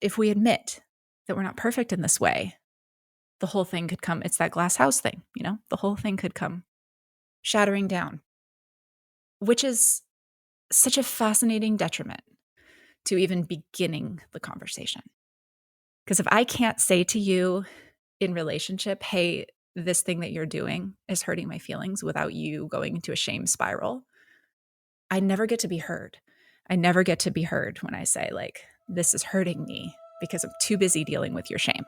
if we admit that we're not perfect in this way, the whole thing could come. It's that glass house thing, the whole thing could come shattering down, which is such a fascinating detriment to even beginning the conversation. Because if I can't say to you in relationship, hey, this thing that you're doing is hurting my feelings without you going into a shame spiral, I never get to be heard. I never get to be heard when I say, like, this is hurting me because I'm too busy dealing with your shame.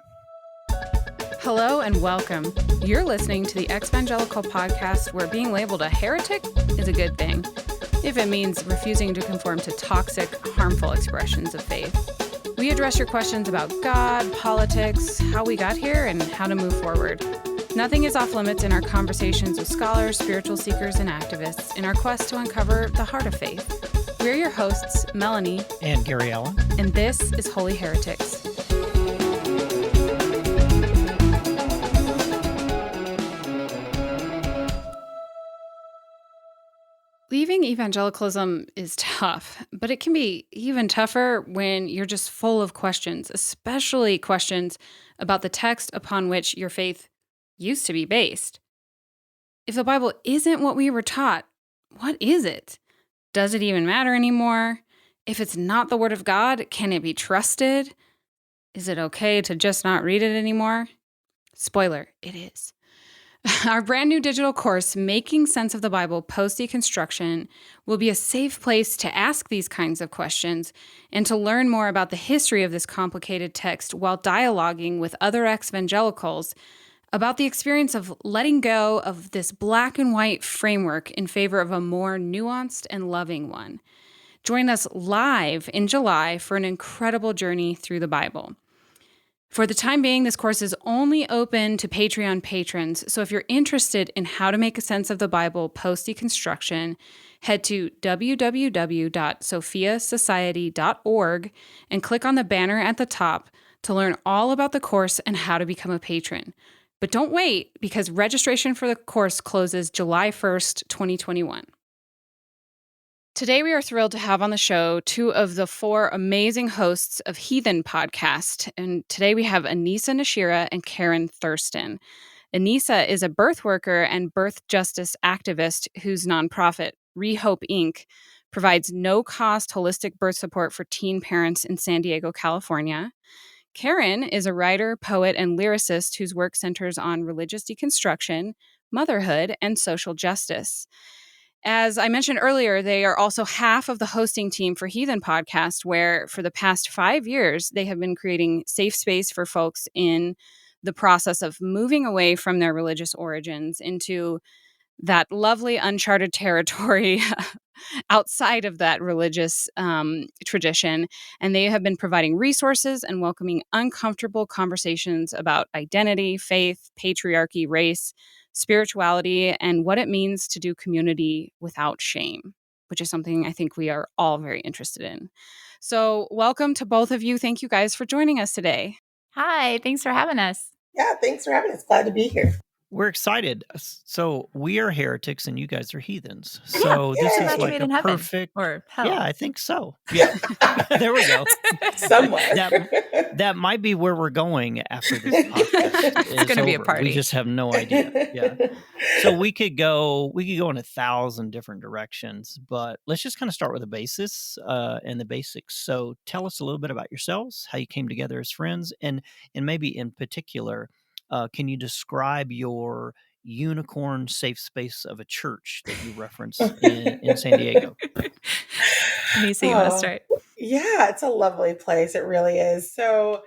Hello and welcome. You're listening to the Exvangelical Podcast, where being labeled a heretic is a good thing, if it means refusing to conform to toxic, harmful expressions of faith. We address your questions about God, politics, how we got here, and how to move forward. Nothing is off limits in our conversations with scholars, spiritual seekers, and activists in our quest to uncover the heart of faith. We're your hosts, Melanie and Gary Allen, and this is Holy Heretics. Leaving evangelicalism is tough, but it can be even tougher when you're just full of questions, especially questions about the text upon which your faith used to be based. If the Bible isn't what we were taught, what is it? Does it even matter anymore? If it's not the Word of God, can it be trusted? Is it okay to just not read it anymore? Spoiler, it is. Our brand new digital course, Making Sense of the Bible Post-Deconstruction, will be a safe place to ask these kinds of questions and to learn more about the history of this complicated text while dialoguing with other evangelicals about the experience of letting go of this black and white framework in favor of a more nuanced and loving one. Join us live in July for an incredible journey through the Bible. For the time being, this course is only open to Patreon patrons, so if you're interested in how to make a sense of the Bible post-deconstruction, head to www.sophiasociety.org and click on the banner at the top to learn all about the course and how to become a patron. But don't wait, because registration for the course closes July 1st, 2021. Today, we are thrilled to have on the show two of the four amazing hosts of Heathen Podcast. And today we have Anissa, Nishira, and Karyn, Thurston. Anissa is a birth worker and birth justice activist whose nonprofit, Rehope Inc., provides no-cost holistic birth support for teen parents in San Diego, California. Karyn is a writer, poet, and lyricist whose work centers on religious deconstruction, motherhood, and social justice. As I mentioned earlier, they are also half of the hosting team for Heathen Podcast, where for the past 5 years, they have been creating safe space for folks in the process of moving away from their religious origins into that lovely uncharted territory outside of that religious tradition. And they have been providing resources and welcoming uncomfortable conversations about identity, faith, patriarchy, race, spirituality, and what it means to do community without shame, which is something I think we are all very interested in. So welcome to both of you. Thank you guys for joining us today. Hi, thanks for having us. Yeah, thanks for having us. Glad to be here. We're excited. So we are heretics and you guys are heathens. So this is like a perfect, or hell. Yeah, I think so. Yeah, there we go. Somewhere. That might be where we're going after this podcast. It's going to be a party. We just have no idea. Yeah. So we could go in 1,000 different directions, but let's just kind of start with the basis and the basics. So tell us a little bit about yourselves, how you came together as friends, and maybe in particular, can you describe your unicorn safe space of a church that you reference in San Diego? Anissa, you want to start? Yeah, it's a lovely place. It really is. So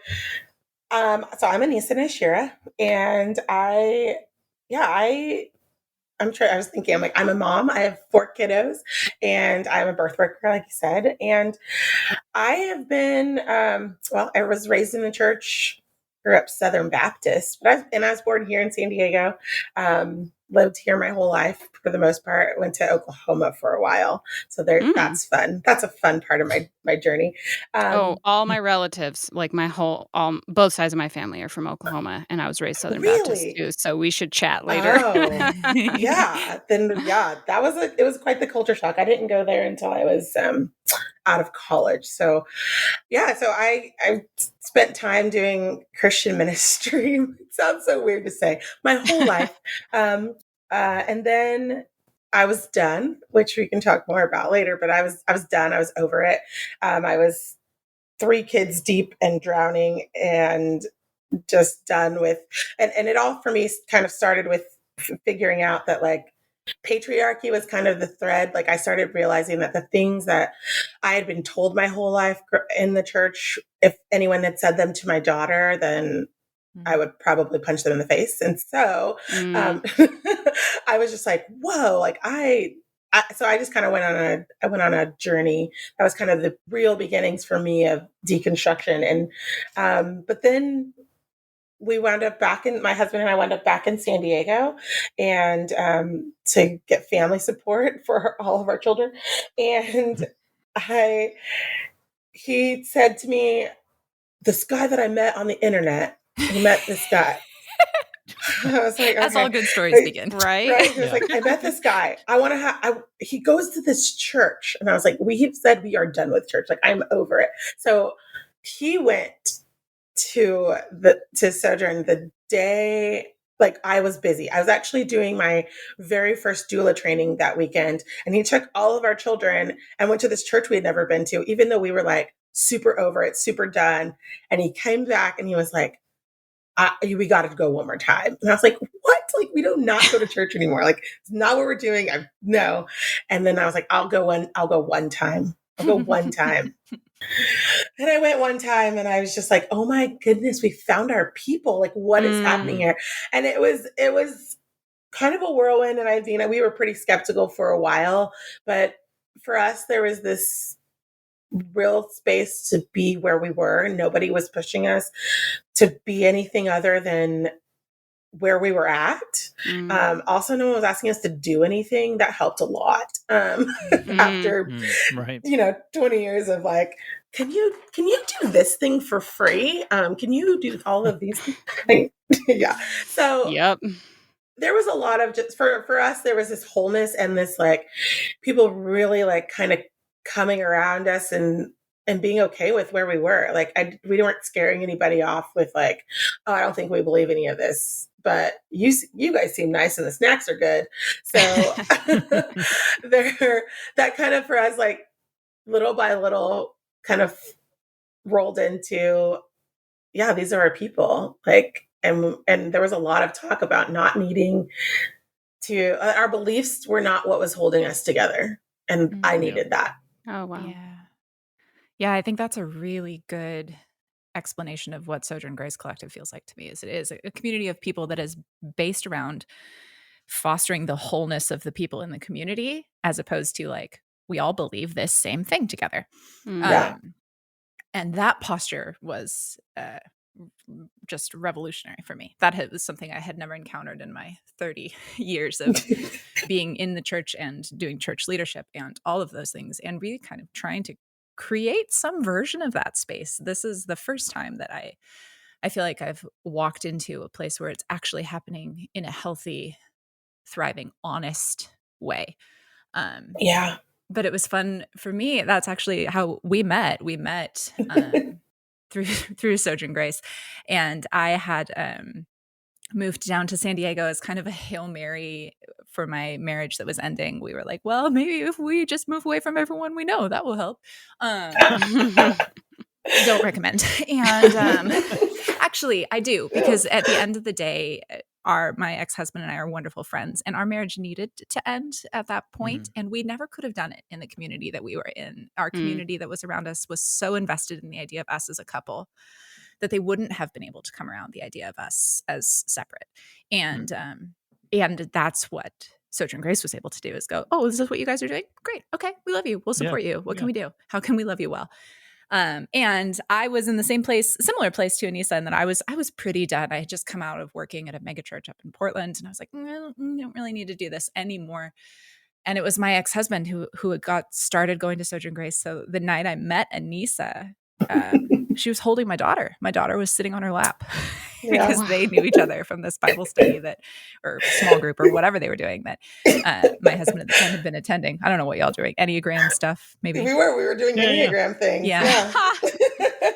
I'm Anissa Nishira, and I was thinking, I'm a mom. I have 4 kiddos, and I'm a birth worker, like you said. And I have been, I was raised in the church. Grew up Southern Baptist, but I was born here in San Diego. Lived here my whole life for the most part. Went to Oklahoma for a while, so that's fun. That's a fun part of my journey. All my relatives, like both sides of my family are from Oklahoma, and I was raised Southern Baptist too. So we should chat later. Yeah. It was quite the culture shock. I didn't go there until I was out of college. So I spent time doing Christian ministry. It sounds so weird to say. My whole life. And then I was done, which we can talk more about later, but I was done. I was over it. I was 3 kids deep and drowning and just done with, and it all for me kind of started with figuring out that like patriarchy was kind of the thread. Like I started realizing that the things that I had been told my whole life in the church, if anyone had said them to my daughter, then I would probably punch them in the face. And so I was just like, whoa, like so I just kind of went on a journey. That was kind of the real beginnings for me of deconstruction. And, but then we wound up my husband and I wound up back in San Diego and, to get family support for all of our children. And he said to me, this guy that I met on the internet, I met this guy. I was like, That's okay. all good stories begin. Right? He was like, I met this guy. I want to he goes to this church. And I was like, we've said we are done with church. Like, I'm over it. So he went to Sojourn the day, like I was busy. I was actually doing my very first doula training that weekend. And he took all of our children and went to this church we had never been to, even though we were like super over it, super done. And he came back and he was like, we got to go one more time. And I was like, what? Like, we do not go to church anymore. Like, it's not what we're doing. No. And then I was like, I'll go one time. I'll go one time. And I went one time and I was just like, oh my goodness, we found our people. Like, what is happening here? And it was kind of a whirlwind. And we were pretty skeptical for a while, but for us, there was this real space to be where we were. Nobody was pushing us to be anything other than where we were at. Also, no one was asking us to do anything. That helped a lot. After, 20 years of like, can you do this thing for free? Can you do all of these things? Yeah. So yep. There was a lot of just for us, there was this wholeness and this like people really like kind of coming around us and being okay with where we were. Like we weren't scaring anybody off with like, oh, I don't think we believe any of this, but you guys seem nice and the snacks are good. So that kind of for us, like little by little kind of rolled into, yeah, these are our people. Like, and there was a lot of talk about not needing to, our beliefs were not what was holding us together. And I needed that. Oh, wow. Yeah, I think that's a really good explanation of what Sojourn Grace Collective feels like to me. Is it is a community of people that is based around fostering the wholeness of the people in the community, as opposed to like, we all believe this same thing together. Yeah. And that posture was just revolutionary for me. That was something I had never encountered in my 30 years of being in the church and doing church leadership and all of those things, and really kind of trying to create some version of that space. This is the first time that I feel like I've walked into a place where it's actually happening in a healthy, thriving, honest way. Yeah. But it was fun for me. That's actually how we met. We met through Sojourn Grace, and I had moved down to San Diego as kind of a Hail Mary for my marriage that was ending. We were like, well, maybe if we just move away from everyone we know, that will help. Don't recommend. And actually, I do, because at the end of the day, my ex-husband and I are wonderful friends, and our marriage needed to end at that point, and we never could have done it in the community that we were in. Our community that was around us was so invested in the idea of us as a couple that they wouldn't have been able to come around the idea of us as separate. And that's what Sojourn Grace was able to do, is go, oh, is this what you guys are doing? Great. Okay. We love you. We'll support you. What can we do? How can we love you well? And I was in the similar place to Anissa, and that I was pretty done. I had just come out of working at a mega church up in Portland, and I was like, I don't really need to do this anymore. And it was my ex-husband who had got started going to Sojourn Grace. So the night I met Anissa, she was holding my daughter. My daughter was sitting on her lap because they knew each other from this Bible study or small group or whatever they were doing that my husband at the time had been attending. I don't know what y'all doing. Enneagram stuff, maybe. We were doing Enneagram things. Yeah.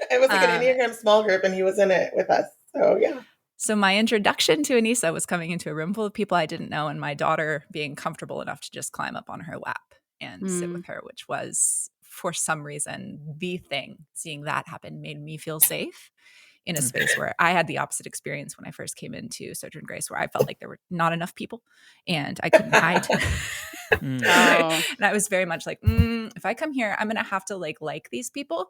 It was like an Enneagram small group, and he was in it with us. So yeah. So my introduction to Anissa was coming into a room full of people I didn't know, and my daughter being comfortable enough to just climb up on her lap and sit with her, which was, for some reason, the thing. Seeing that happen made me feel safe in a space where I had the opposite experience when I first came into Sojourn Grace, where I felt like there were not enough people and I couldn't hide. And I was very much like, if I come here, I'm going to have to like these people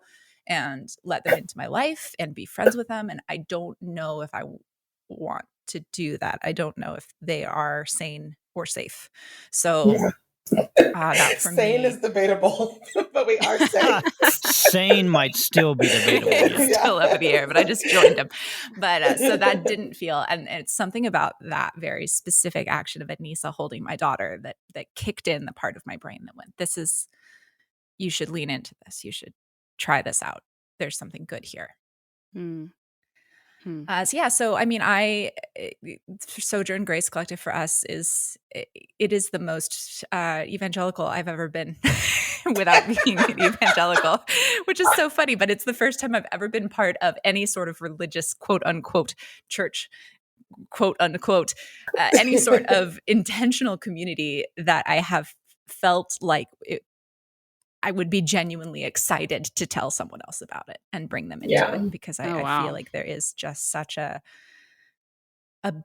and let them into my life and be friends with them. And I don't know if I want to do that. I don't know if they are sane or safe. So that for sane me is debatable, but we are sane. Sane might still be debatable. It's still up in the air, but I just joined them. But so that didn't feel, and it's something about that very specific action of Anissa holding my daughter that kicked in the part of my brain that went, you should lean into this. You should try this out. There's something good here. So I mean, Sojourn Grace Collective for us is the most evangelical I've ever been without being evangelical, which is so funny. But it's the first time I've ever been part of any sort of religious quote unquote church, quote unquote, any sort of intentional community that I have felt like I would be genuinely excited to tell someone else about it and bring them into it, because I feel like there is just such a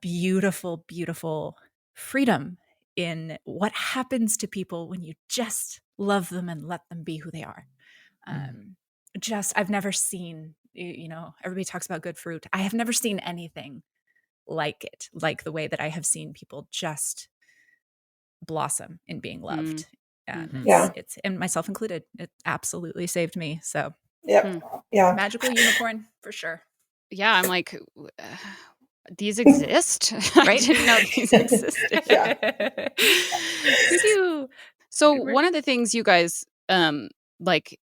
beautiful, beautiful freedom in what happens to people when you just love them and let them be who they are. I've never seen, everybody talks about good fruit. I have never seen anything like it, like the way that I have seen people just blossom in being loved. And it's and myself included. It absolutely saved me. So magical unicorn for sure. Yeah, I'm like, these exist. Right? I didn't know these existed. So one of the things you guys like,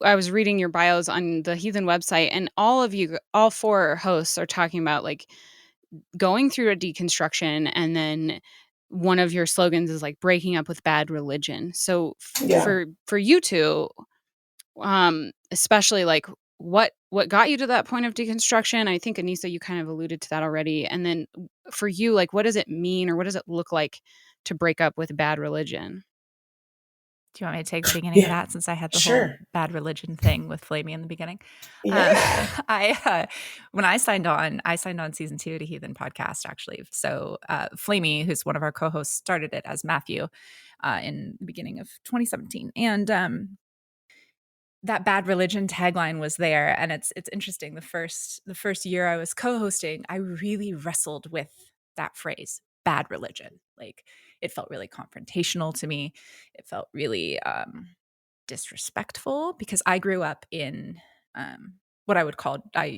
I was reading your bios on the Heathen website, and all four hosts are talking about like going through a deconstruction, and then one of your slogans is like breaking up with bad religion. So for you two, especially like what got you to that point of deconstruction? I think Anissa, you kind of alluded to that already. And then for you, like, what does it mean, or what does it look like to break up with bad religion? Do you want me to take the beginning of that, since I had the whole bad religion thing with Flamy in the beginning? When I signed on season 2 to Heathen Podcast, actually. So Flamy, who's one of our co-hosts, started it as Matthew in the beginning of 2017. And that bad religion tagline was there. And it's interesting. The first year I was co-hosting, I really wrestled with that phrase, bad religion. Like, it felt really confrontational to me. It felt really disrespectful, because I grew up in what I would call,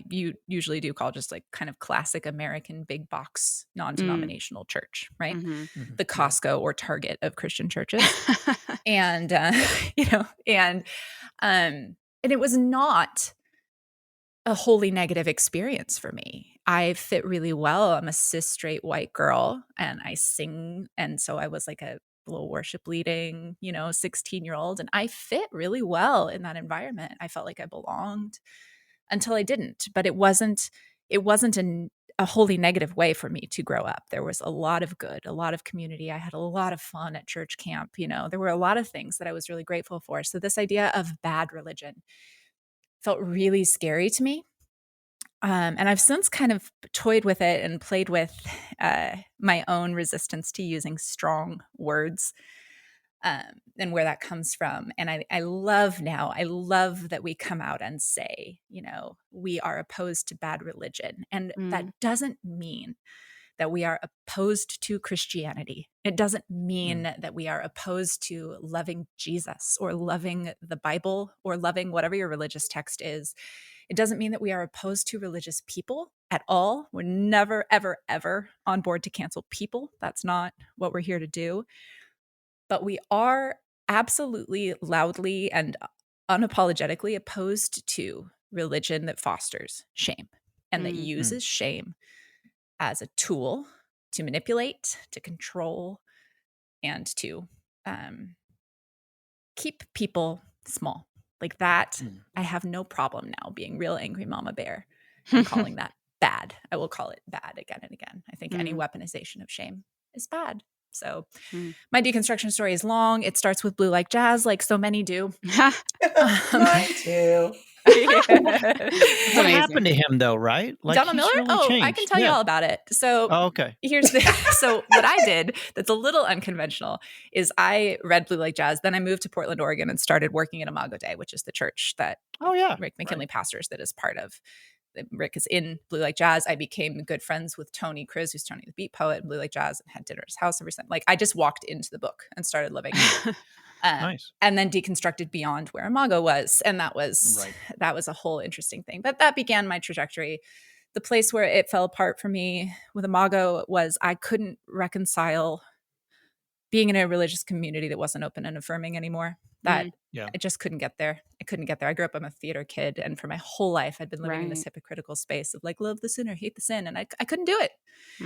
you usually do call, just like kind of classic American big box non-denominational church, right? The Costco or Target of Christian churches. And and it was not a wholly negative experience for me. I fit really well. I'm a cis straight white girl, and I sing, and so I was like a little worship leading, 16-year-old, and I fit really well in that environment. I felt like I belonged until I didn't. But it wasn't in a wholly negative way for me to grow up. There was a lot of good, a lot of community. I had a lot of fun at church camp. There were a lot of things that I was really grateful for. So this idea of bad religion felt really scary to me. And I've since kind of toyed with it and played with my own resistance to using strong words and where that comes from. And I love that we come out and say, we are opposed to bad religion. And that doesn't mean that we are opposed to Christianity. It doesn't mean that we are opposed to loving Jesus or loving the Bible or loving whatever your religious text is. It doesn't mean that we are opposed to religious people at all. We're never, ever, ever on board to cancel people. That's not what we're here to do. But we are absolutely loudly and unapologetically opposed to religion that fosters shame and that uses shame as a tool to manipulate, to control, and to keep people small. Like that, I have no problem now being real angry mama bear and calling that bad. I will call it bad again and again. I think any weaponization of shame is bad. So my deconstruction story is long. It starts with Blue Like Jazz, like so many do. Mine too. What happened to him though, right? Like Donald Miller? really changed. I can tell you all about it. So okay. Here's the so what I did that's a little unconventional is I read Blue Like Jazz. Then I moved to Portland, Oregon and started working at Imago Dei, which is the church that Rick McKinley pastors that is part of. Rick is in Blue Like Jazz. I became good friends with Tony Kriz, who's Tony the Beat Poet in Blue Like Jazz, and had dinner at his house every Sunday. Like I just walked into the book and started living it. Nice. And then deconstructed beyond where Imago was. And that was a whole interesting thing. But that began my trajectory. The place where it fell apart for me with Imago was I couldn't reconcile being in a religious community that wasn't open and affirming anymore. That I just couldn't get there. I grew up, I'm a theater kid. And for my whole life, I'd been living in this hypocritical space of like, love the sinner, hate the sin. And I couldn't do it.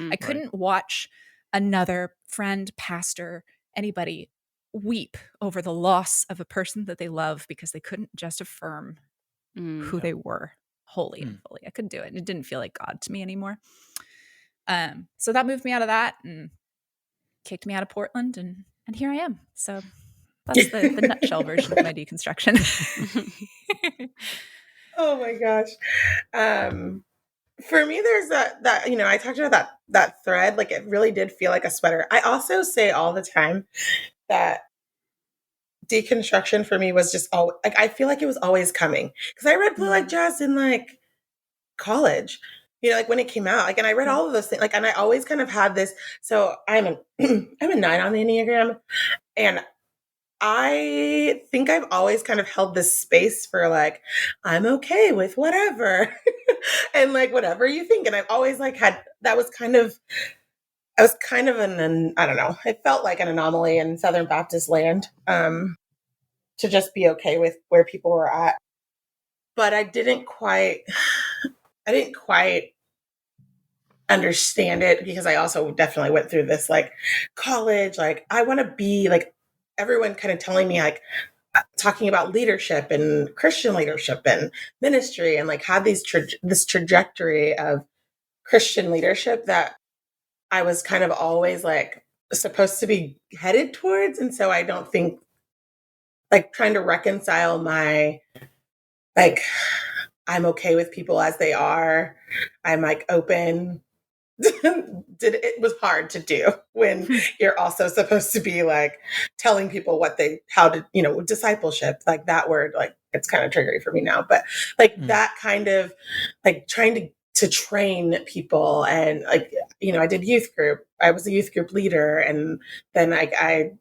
I couldn't watch another friend, pastor, anybody weep over the loss of a person that they love because they couldn't just affirm who they were wholly and fully. I couldn't do it. It didn't feel like God to me anymore. So that moved me out of that and kicked me out of Portland, and here I am. So that's the nutshell version of my deconstruction. Oh my gosh. For me, there's that I talked about that thread. Like it really did feel like a sweater. I also say all the time that deconstruction for me was just like I feel like it was always coming because I read Blue Like Jazz in like college, like when it came out, like, and I read all of those things, like, and I always kind of had this. So I'm a 9 on the Enneagram, and I think I've always kind of held this space for like I'm okay with whatever, and like whatever you think, and I've always like had that was kind of. I was kind of I don't know, it felt like an anomaly in Southern Baptist land to just be okay with where people were at. But I didn't quite understand it because I also definitely went through this like college, like I want to be like everyone kind of telling me like talking about leadership and Christian leadership and ministry and like had this trajectory of Christian leadership that I was kind of always like supposed to be headed towards. And so I don't think like trying to reconcile my, like, I'm okay with people as they are. I'm like open. It was hard to do when you're also supposed to be like telling people discipleship, like that word, like it's kind of triggery for me now, but like that kind of like trying to train people. And like, I did youth group. I was a youth group leader. And then I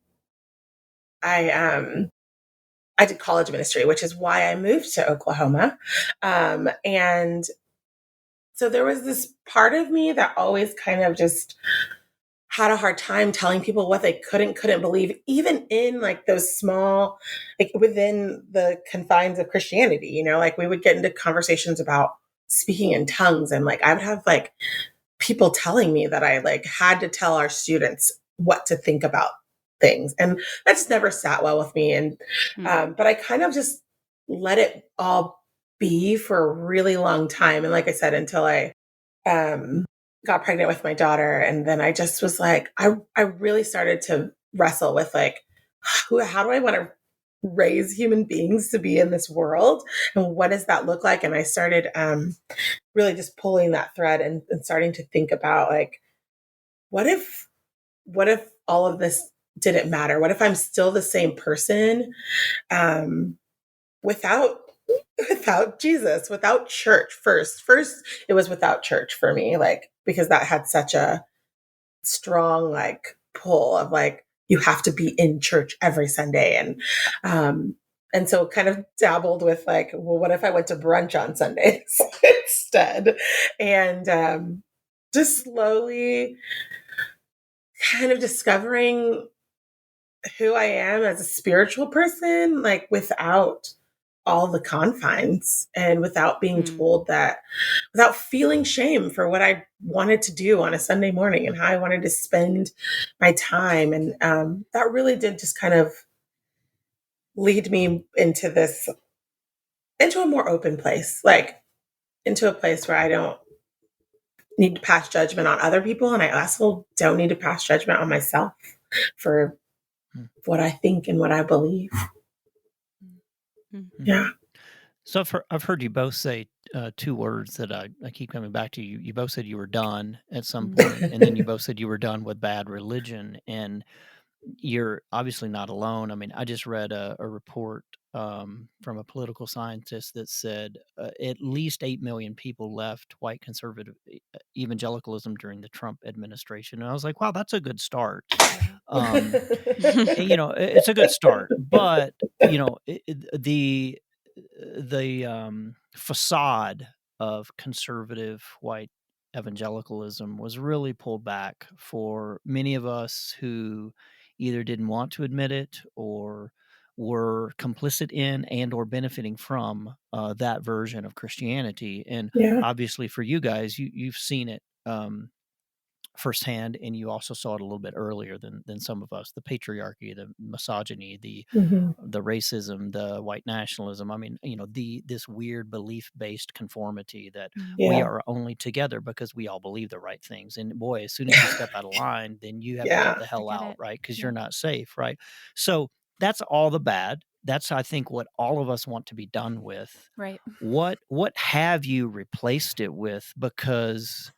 did college ministry, which is why I moved to Oklahoma. And so there was this part of me that always kind of just had a hard time telling people what they couldn't believe, even in like those small, like within the confines of Christianity, like we would get into conversations about speaking in tongues. And like, I would have like people telling me that I like had to tell our students what to think about things. And that just never sat well with me. And, but I kind of just let it all be for a really long time. And like I said, until I, got pregnant with my daughter. And then I just was like, I really started to wrestle with like, how do I want to raise human beings to be in this world? And what does that look like? And I started really just pulling that thread and starting to think about like, what if all of this didn't matter? What if I'm still the same person without Jesus, without church first? First, it was without church for me, like, because that had such a strong like pull of like, you have to be in church every Sunday. And so kind of dabbled with like, well, what if I went to brunch on Sundays instead? And just slowly kind of discovering who I am as a spiritual person, like without all the confines and without being told that, without feeling shame for what I wanted to do on a Sunday morning and how I wanted to spend my time. And that really did just kind of lead me into this into a more open place, like into a place where I don't need to pass judgment on other people, and I also don't need to pass judgment on myself for what I think and what I believe. Yeah. So I've heard you both say two words that I keep coming back to. You both said you were done at some point, and then you both said you were done with bad religion. And you're obviously not alone. I mean, I just read a report from a political scientist that said at least 8 million people left white conservative evangelicalism during the Trump administration. And I was like, wow, that's a good start. And, it's a good start. But, the facade of conservative white evangelicalism was really pulled back for many of us who either didn't want to admit it or were complicit in and or benefiting from that version of Christianity. And Yeah. obviously for you guys, you've seen it firsthand, and you also saw it a little bit earlier than some of us. The patriarchy, the misogyny, the racism, the white nationalism. I mean, this weird belief-based conformity that we are only together because we all believe the right things. And boy, as soon as you step out of line, then you have to get the hell out, right? Because you're not safe, right? So that's all the bad. That's, I think, what all of us want to be done with. Right. What have you replaced it with? Because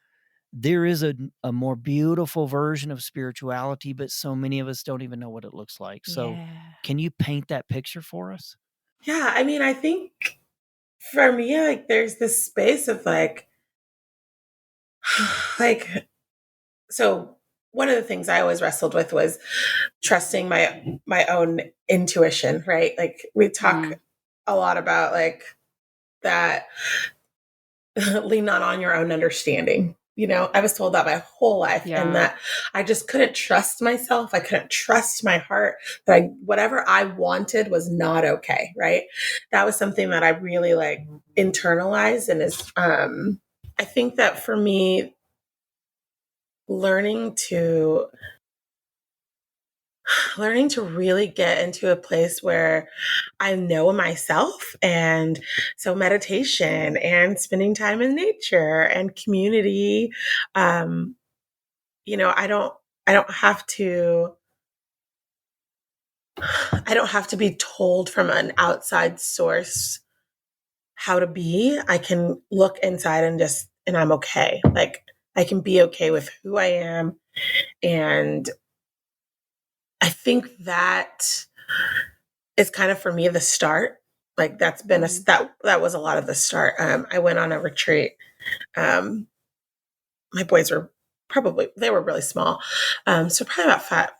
there is a more beautiful version of spirituality, but so many of us don't even know what it looks like. So can you paint that picture for us? Yeah. I mean, I think for me, like, there's this space of like, so one of the things I always wrestled with was trusting my own intuition, right? Like, we talk a lot about like that lean not on your own understanding. I was told that my whole life, and that I just couldn't trust myself. I couldn't trust my heart, that whatever I wanted was not okay. Right. That was something that I really like internalized. And is, I think that for me, learning to really get into a place where I know myself. And so meditation and spending time in nature and community, I don't have to be told from an outside source how to be. I can look inside and I'm okay. Like, I can be okay with who I am. And I think that is kind of, for me, the start. Like, that's been that was a lot of the start. I went on a retreat. My boys were they were really small. So probably about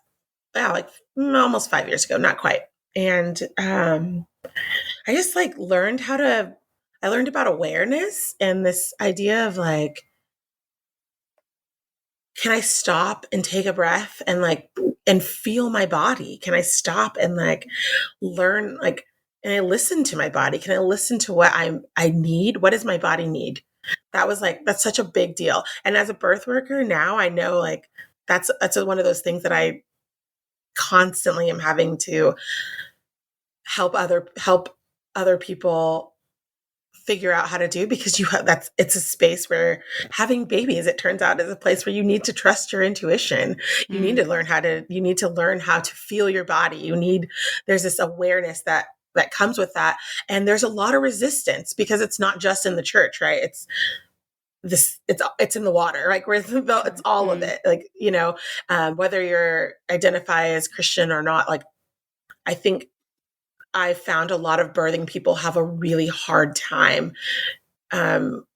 5, almost 5 years ago, not quite. And I just like I learned about awareness and this idea of like, can I stop and take a breath and feel my body? Can I stop and like learn, like, and I listen to my body? Can I listen to what I need? What does my body need? That's such a big deal. And as a birth worker now, I know like that's one of those things that I constantly am having to help other people figure out how to do, because it's a space where having babies, it turns out, is a place where you need to trust your intuition. You need to learn how to feel your body. There's this awareness that comes with that. And there's a lot of resistance because it's not just in the church, right? It's in the water, like it's all of it. Like, whether you're identify as Christian or not, like, I think I found a lot of birthing people have a really hard time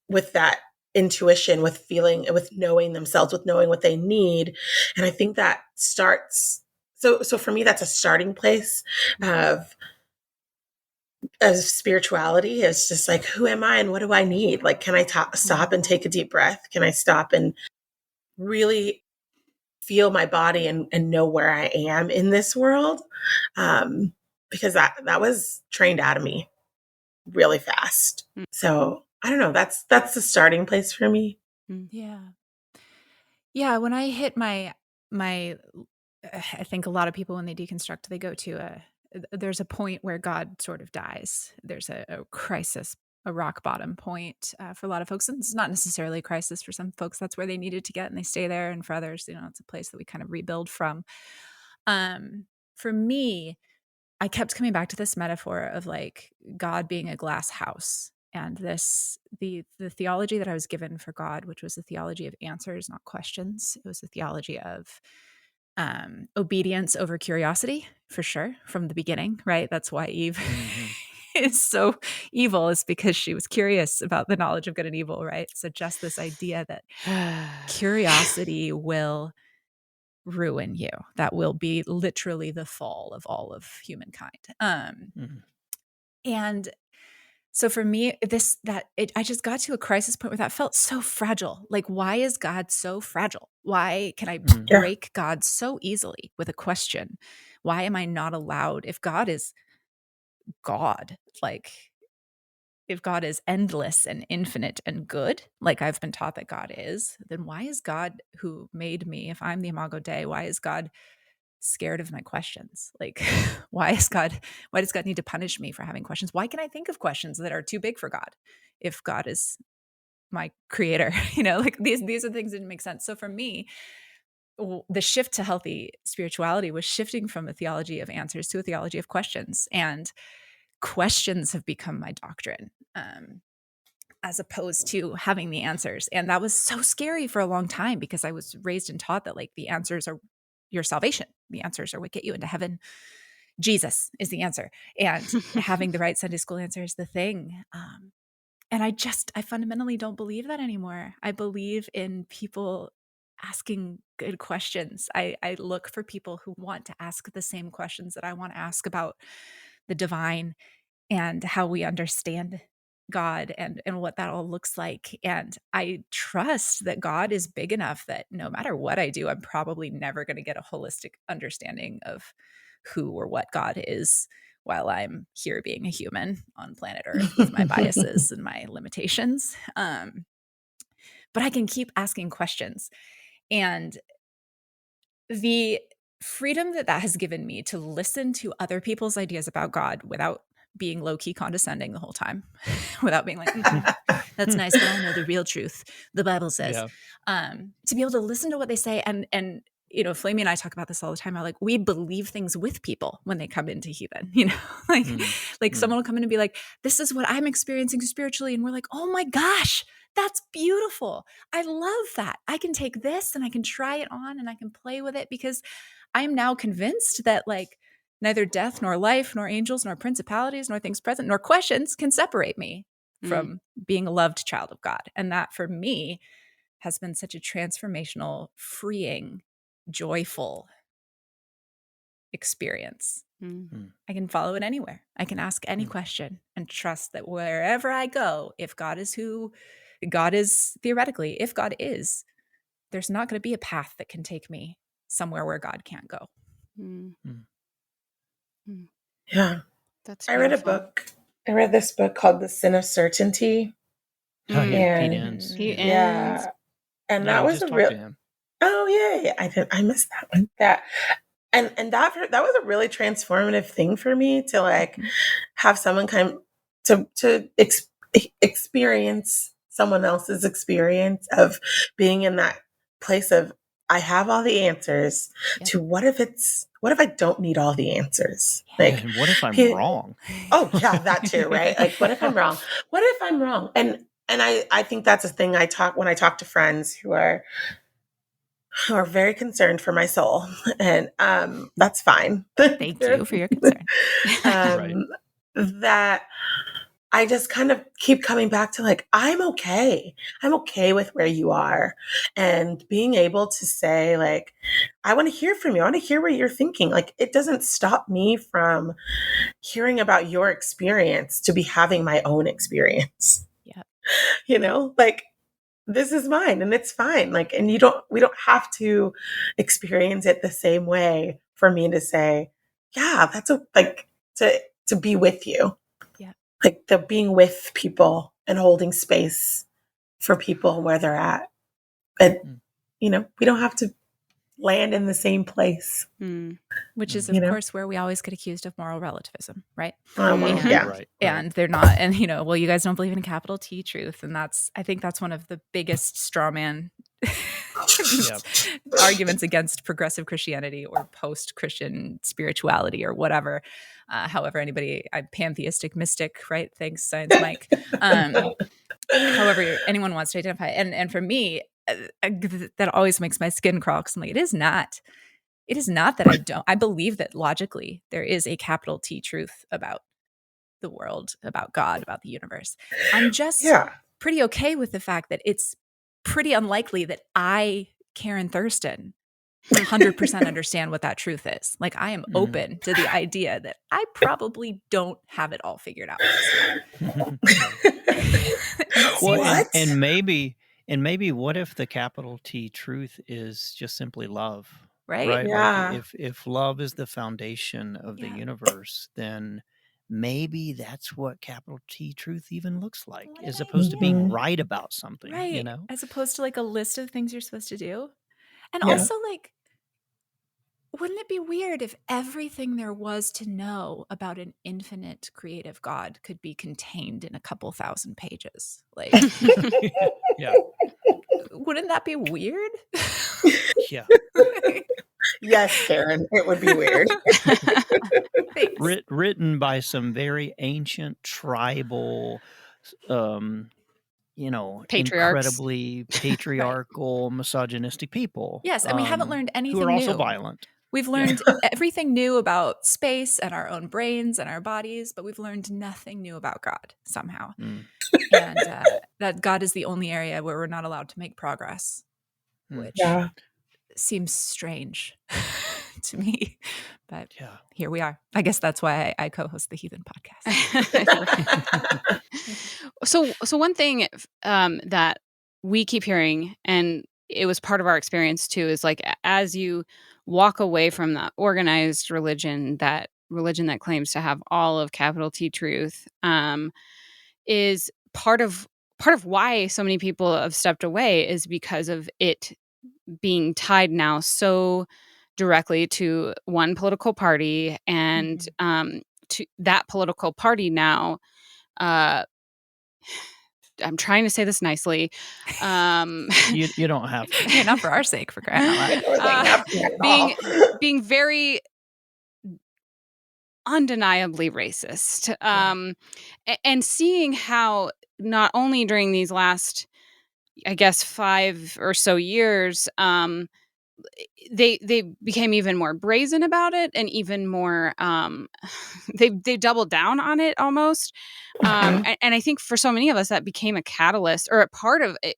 with that intuition, with feeling, with knowing themselves, with knowing what they need. And I think that starts. So for me, that's a starting place of spirituality. It's just like, who am I and what do I need? Like, can I stop and take a deep breath? Can I stop and really feel my body and know where I am in this world? Because that was trained out of me really fast. So I don't know. That's the starting place for me. Yeah. Yeah. When I hit my, I think a lot of people, when they deconstruct, they go to there's a point where God sort of dies. There's a crisis, a rock bottom point for a lot of folks. And it's not necessarily a crisis for some folks. That's where they needed to get, and they stay there. And for others, it's a place that we kind of rebuild from. For me, I kept coming back to this metaphor of like God being a glass house, and the theology that I was given for God, which was the theology of answers, not questions. It was the theology of obedience over curiosity, for sure, from the beginning, right? That's why Eve is so evil, is because she was curious about the knowledge of good and evil, right? So just this idea that curiosity will ruin you. That will be literally the fall of all of humankind. And so for me, I just got to a crisis point where that felt so fragile. Like, why is God so fragile? Why can I break God so easily with a question? Why am I not allowed? If God is God, like if God is endless and infinite and good, like I've been taught that God is, then why is God who made me, if I'm the Imago Dei, why is God scared of my questions? Like, why does God need to punish me for having questions? Why can I think of questions that are too big for God if God is my creator? Like these are things that didn't make sense. So for me, the shift to healthy spirituality was shifting from a theology of answers to a theology of questions. And questions have become my doctrine, as opposed to having the answers. And that was so scary for a long time, because I was raised and taught that like the answers are your salvation. The answers are what get you into heaven. Jesus is the answer. And having the right Sunday school answer is the thing. And I fundamentally don't believe that anymore. I believe in people asking good questions. I look for people who want to ask the same questions that I want to ask about the divine and how we understand God and what that all looks like. And I trust that God is big enough that no matter what I do, I'm probably never going to get a holistic understanding of who or what God is while I'm here being a human on planet Earth with my biases and my limitations. But I can keep asking questions. And the freedom that has given me to listen to other people's ideas about God without being low-key condescending the whole time, without being like, that's nice, but I know the real truth. The Bible says, to be able to listen to what they say. And Flamy and I talk about this all the time. Like, we believe things with people when they come into Heathen, someone will come in and be like, this is what I'm experiencing spiritually. And we're like, oh my gosh, that's beautiful. I love that. I can take this and I can try it on and I can play with it, because I'm now convinced that like neither death nor life nor angels nor principalities nor things present nor questions can separate me from being a loved child of God. And that for me has been such a transformational, freeing, joyful experience. I can follow it anywhere. I can ask any question and trust that wherever I go, if God is who God is, theoretically, if God is, there's not going to be a path that can take me somewhere where God can't go. Yeah. That's I read a book. I read this book called The Sin of Certainty. Oh, yeah. And He ends. And Yeah, that we was just a talked real to him. Oh yeah. I missed that one. And that was a really transformative thing for me to like have someone kind of to experience someone else's experience of being in that place of, I have all the answers, to what if I don't need all the answers? Like, And what if I'm wrong? Oh yeah, that too, right? Like, what if I'm wrong? What if I'm wrong? And I think that's a thing when I talk to friends who are very concerned for my soul, and that's fine. Thank you for your concern. Right. That I just kind of keep coming back to like, I'm okay. I'm okay with where you are, and being able to say like, I want to hear from you. I want to hear what you're thinking. Like, it doesn't stop me from hearing about your experience to be having my own experience. Yeah. Like, this is mine and it's fine. Like, and we don't have to experience it the same way for me to say, yeah, that's to be with you. Yeah. Like the being with people and holding space for people where they're at. And, we don't have to land in the same place. Which is, You of know? course, where we always get accused of moral relativism, right? Oh, well, And, yeah. Right. and they're not, and well, you guys don't believe in capital T truth, and I think that's one of the biggest straw man arguments against progressive Christianity or post-Christian spirituality or whatever. However, I'm pantheistic mystic, right? Thanks, Science Mike. However anyone wants to identify, and for me, that always makes my skin crawl because I'm like, it is not that I believe that logically there is a capital T truth about the world, about God, about the universe. I'm just pretty okay with the fact that it's pretty unlikely that I, Karyn Thurston, 100% understand what that truth is. Like, I am open to the idea that I probably don't have it all figured out. Well, and maybe what if the capital T truth is just simply love? Right? Yeah. Like if love is the foundation of the universe, then maybe that's what capital T truth even looks like, as opposed to being right about something, right? As opposed to like a list of things you're supposed to do. And also, like, wouldn't it be weird if everything there was to know about an infinite creative God could be contained in a couple thousand pages? Like, wouldn't that be weird? Yeah. Yes, Karyn, it would be weird. Written by some very ancient tribal, incredibly patriarchal, misogynistic people. Yes, and we haven't learned anything who are also new. violent. We've learned everything new about space and our own brains and our bodies, but we've learned nothing new about God somehow. And that God is the only area where we're not allowed to make progress, which seems strange to me. But here we are. I guess that's why I co-host the Heathen Podcast. So one thing that we keep hearing, and it was part of our experience too, is like as you walk away from that organized religion that claims to have all of capital T truth, is part of why so many people have stepped away is because of it being tied now so directly to one political party, and to that political party now. I'm trying to say this nicely. You don't have to. Yeah, not for our sake, for crying out loud. Being very undeniably racist. And seeing how not only during these last, I guess, 5 or so years, they became even more brazen about it, and even more they doubled down on it almost. And I think for so many of us that became a catalyst or a part of it,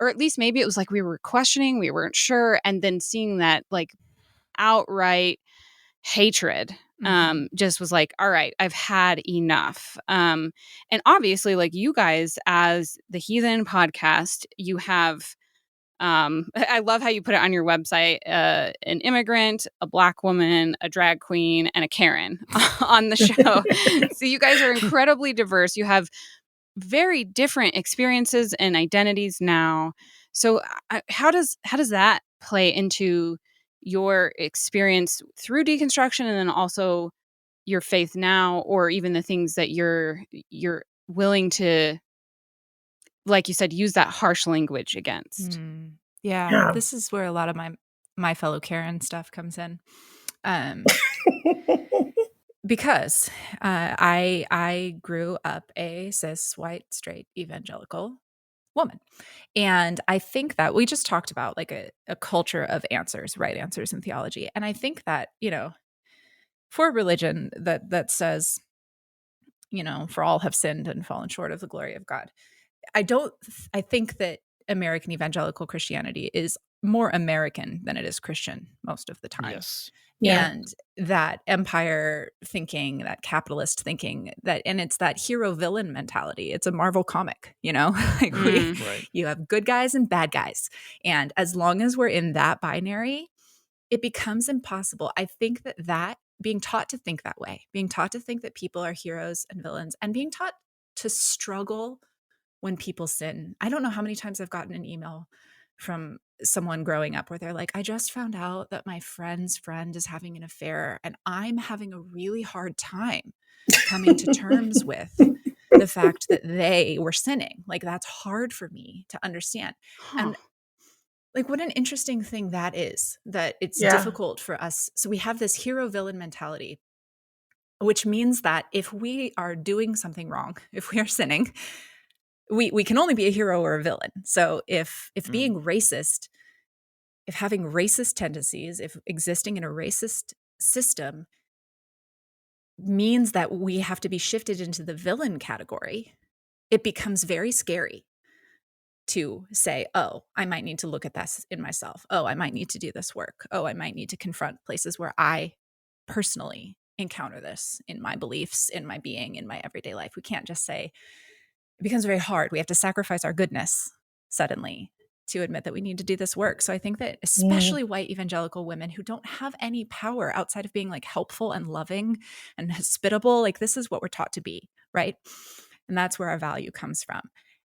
or at least maybe it was like we were questioning, we weren't sure, and then seeing that like outright hatred just was like, all right, I've had enough. And obviously, like, you guys as the Heathen Podcast, you have I love how you put it on your website, an immigrant, a Black woman, a drag queen, and a Karyn on the show. So you guys are incredibly diverse. You have very different experiences and identities now. So how does that play into your experience through deconstruction, and then also your faith now, or even the things that you're willing to, like you said, use that harsh language against? Yeah, this is where a lot of my fellow Karyn stuff comes in. Because I grew up a cis, white, straight, evangelical woman. And I think that we just talked about like a culture of answers, right answers in theology. And I think that, for a religion that says, for all have sinned and fallen short of the glory of God, I think that American evangelical Christianity is more American than it is Christian most of the time. Yes. Yeah. And that empire thinking, that capitalist thinking, and it's that hero villain mentality. It's a Marvel comic, like you have good guys and bad guys. And as long as we're in that binary, it becomes impossible. I think that being taught to think that way, being taught to think that people are heroes and villains, and being taught to struggle when people sin. I don't know how many times I've gotten an email from someone growing up where they're like, I just found out that my friend's friend is having an affair and I'm having a really hard time coming to terms with the fact that they were sinning. Like, that's hard for me to understand. And like, what an interesting thing that is, that it's difficult for us. So we have this hero villain mentality, which means that if we are doing something wrong, if we are sinning, we can only be a hero or a villain. So if being racist, if having racist tendencies, if existing in a racist system means that we have to be shifted into the villain category, it becomes very scary to say, oh, I might need to look at this in myself. Oh, I might need to do this work. Oh, I might need to confront places where I personally encounter this in my beliefs, in my being, in my everyday life. We can't just say, it becomes very hard. We have to sacrifice our goodness suddenly to admit that we need to do this work. So I think that especially white evangelical women who don't have any power outside of being like helpful and loving and hospitable, like this is what we're taught to be, right? And that's where our value comes from.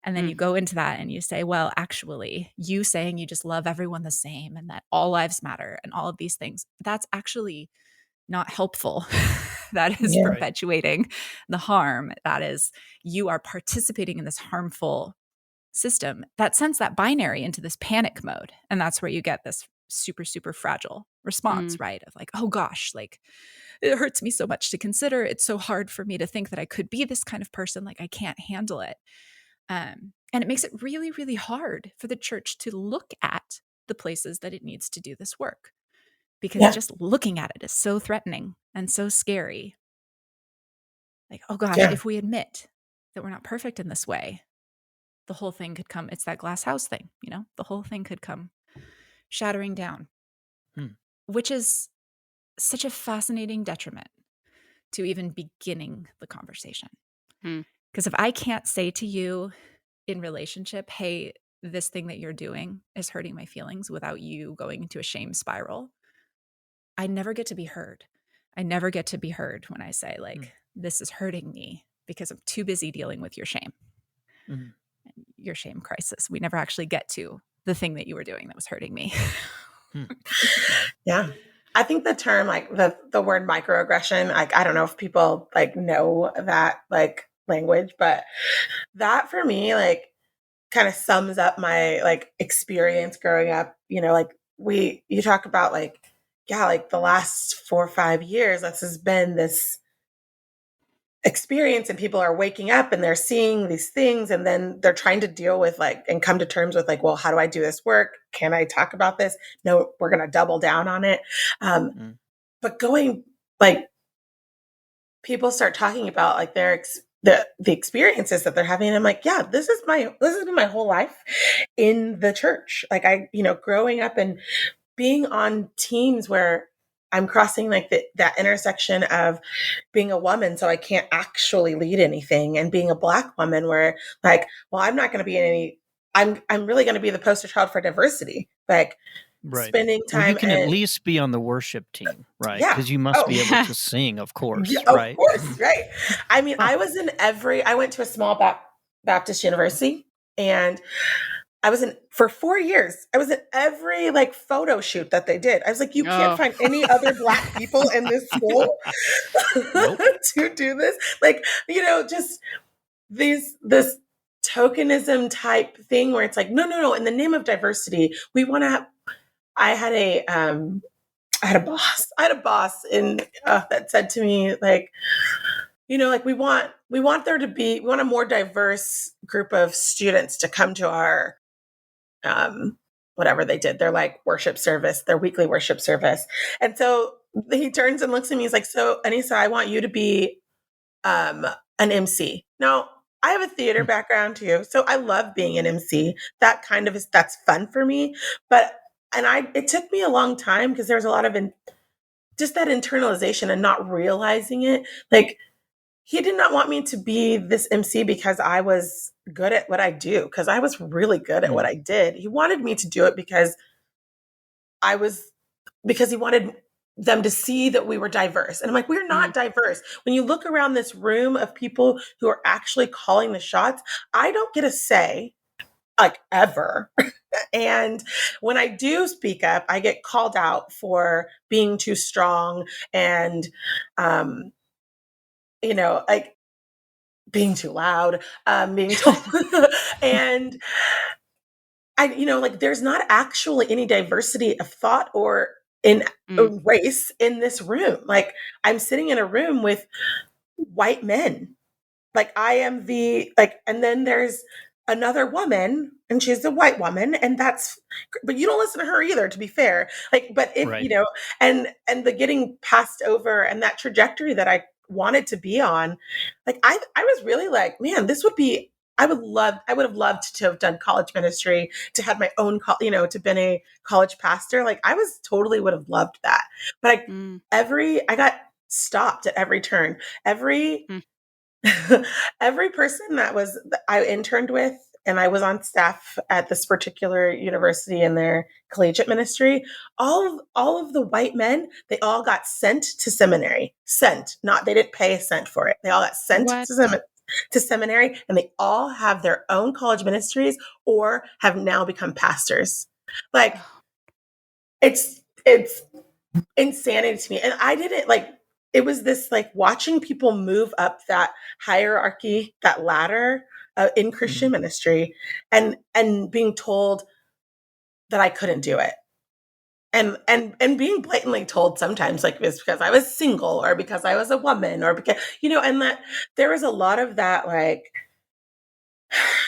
And then you go into that and you say, well, actually, you saying you just love everyone the same and that all lives matter and all of these things, that's actually not helpful. That is perpetuating the harm. That is, you are participating in this harmful system that sends that binary into this panic mode. And that's where you get this super, super fragile response, right? Of like, oh gosh, like it hurts me so much to consider. It's so hard for me to think that I could be this kind of person. Like I can't handle it. And it makes it really, really hard for the church to look at the places that it needs to do this work, because just looking at it is so threatening and so scary. Like, oh gosh, if we admit that we're not perfect in this way, the whole thing could come. It's that glass house thing, you know, the whole thing could come shattering down, which is such a fascinating detriment to even beginning the conversation. Because if I can't say to you in relationship, hey, this thing that you're doing is hurting my feelings, without you going into a shame spiral, I never get to be heard. I never get to be heard when I say like, this is hurting me because I'm too busy dealing with your shame, your shame crisis. We never actually get to the thing that you were doing that was hurting me. Yeah. I think the term, like the word microaggression, like, I don't know if people like know that like language, but that for me, like kind of sums up my like experience growing up, you know, like you talk about like, like the last 4 or 5 years, this has been this experience and people are waking up and they're seeing these things and then they're trying to deal with like and come to terms with like, well, how do I do this work? Can I talk about this? No, we're going to double down on it. But going like people start talking about like the experiences that they're having. And I'm like, yeah, this has been my whole life in the church. Like growing up and being on teams where I'm crossing like that intersection of being a woman, so I can't actually lead anything, and being a Black woman where like, well, I'm not going to be in any, I'm really going to be the poster child for diversity. Like spending time. Well, you can at least be on the worship team, right? Yeah. Because you must be able to sing, of course, right? Of course, right. I mean, I went to a small Baptist university, and for 4 years, I was in every like photo shoot that they did. I was like, you can't find any other Black people in this school to do this. Like, you know, just this tokenism type thing where it's like, no. In the name of diversity, we want to I had a boss that said to me, like, you know, like we want a more diverse group of students to come to our whatever they did, their like worship service, their weekly worship service. And so he turns and looks at me. He's like, so Anissa, I want you to be an MC. Now, I have a theater background too, so I love being an MC. That's fun for me. It took me a long time because there was a lot of just that internalization and not realizing it. Like, he did not want me to be this MC because I was good at what I do, because I was really good at what I did. He wanted me to do it because he wanted them to see that we were diverse. And I'm like, we're not diverse. When you look around this room of people who are actually calling the shots, I don't get a say, like ever, And when I do speak up, I get called out for being too strong and, like being too loud, being told, and like there's not actually any diversity of thought or in race in this room. Like I'm sitting in a room with white men. Like I am and then there's another woman and she's a white woman and but you don't listen to her either, to be fair. Like, but if, Right. and the getting passed over and that trajectory that I wanted to be on, like I was really like, man, I would have loved to have done college ministry, to have my own, to been a college pastor. Like I would have loved that. But I got stopped at every turn. Every person I interned with, and I was on staff at this particular university in their collegiate ministry, all of the white men, they all got sent to seminary. They didn't pay a cent for it. They all got sent to seminary, and they all have their own college ministries or have now become pastors. Like it's insanity to me. And I didn't it was this watching people move up that hierarchy, that ladder in Christian ministry, and being told that I couldn't do it. And being blatantly told sometimes it's because I was single or because I was a woman or because, and that there was a lot of that,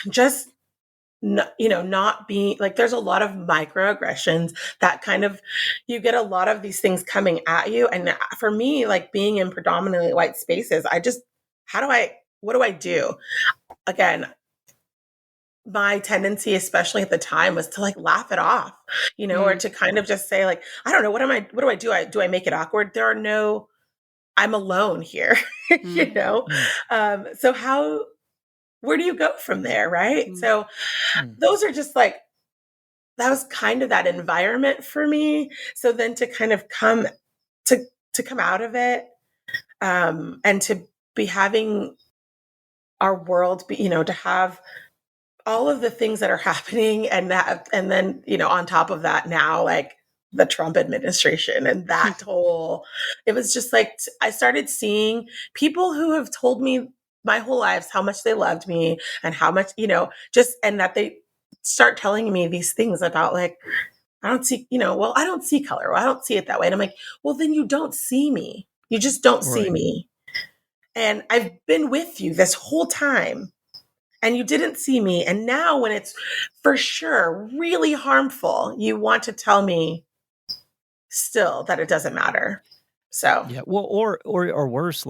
just not being there's a lot of microaggressions that kind of, you get a lot of these things coming at you. And for me, being in predominantly white spaces, what do I do? Again, my tendency, especially at the time, was to laugh it off, or to kind of just say I don't know, what do I do? Do I make it awkward? I'm alone here, so where do you go from there? Right. So those are just that was kind of that environment for me. So then to kind of come out of it, and to be having our world be, to have all of the things that are happening, and then, on top of that now, the Trump administration and that whole, it was just I started seeing people who have told me my whole lives how much they loved me and how much, and that they start telling me these things about I don't see, well, I don't see color. Well, I don't see it that way. And I'm like, well, then you don't see me. You just don't see me. And I've been with you this whole time and you didn't see me. And now when it's for sure really harmful, you want to tell me still that it doesn't matter. So yeah, well, or worse,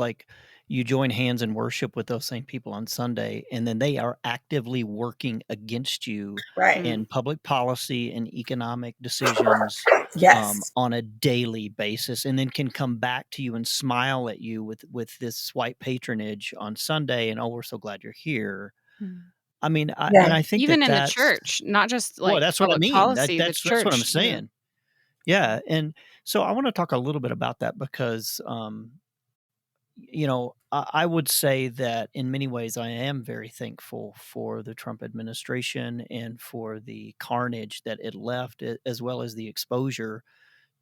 you join hands in worship with those same people on Sunday, and then they are actively working against you in public policy and economic decisions on a daily basis, and then can come back to you and smile at you with this white patronage on Sunday, and we're so glad you're here. I mean, and I think even in that's, the church, not just well, that's what I mean. Policy, That's what I'm saying. Yeah, and so I want to talk a little bit about that because, I would say that in many ways I am very thankful for the Trump administration and for the carnage that it left, as well as the exposure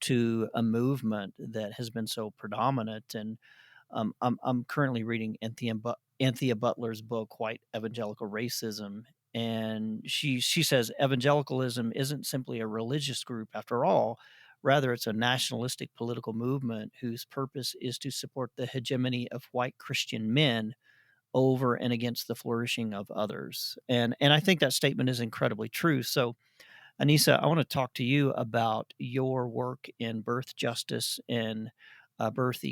to a movement that has been so predominant. And I'm currently reading Anthea Butler's book, White Evangelical Racism. And she says evangelicalism isn't simply a religious group after all. Rather, it's a nationalistic political movement whose purpose is to support the hegemony of white Christian men over and against the flourishing of others. And I think that statement is incredibly true. So, Anissa, I want to talk to you about your work in birth justice and birth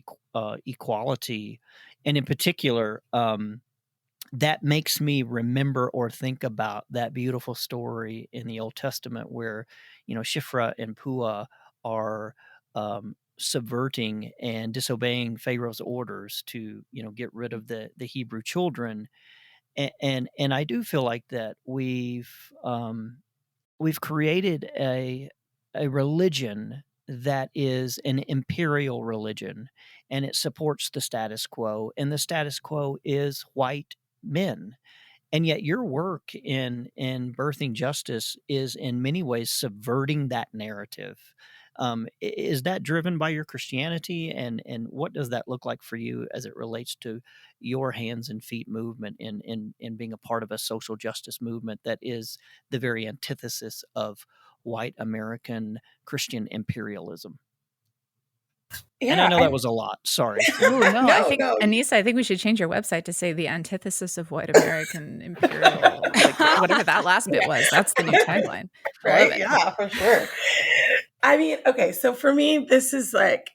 equality. And in particular, that makes me remember or think about that beautiful story in the Old Testament where, Shiphrah and Puah are subverting and disobeying Pharaoh's orders to, get rid of the Hebrew children. And I do feel like that we've created a religion that is an imperial religion, and it supports the status quo, and the status quo is white men. And yet your work in birthing justice is in many ways subverting that narrative. Is that driven by your Christianity, and what does that look like for you as it relates to your hands and feet movement in being a part of a social justice movement that is the very antithesis of white American Christian imperialism? And I know that was a lot. Sorry. Oh, no, I think, no. Anissa, I think we should change your website to say the antithesis of white American imperial, like whatever that last bit was. That's the new tagline. I love Right? it. Yeah, for sure. I mean, okay, so for me, this is like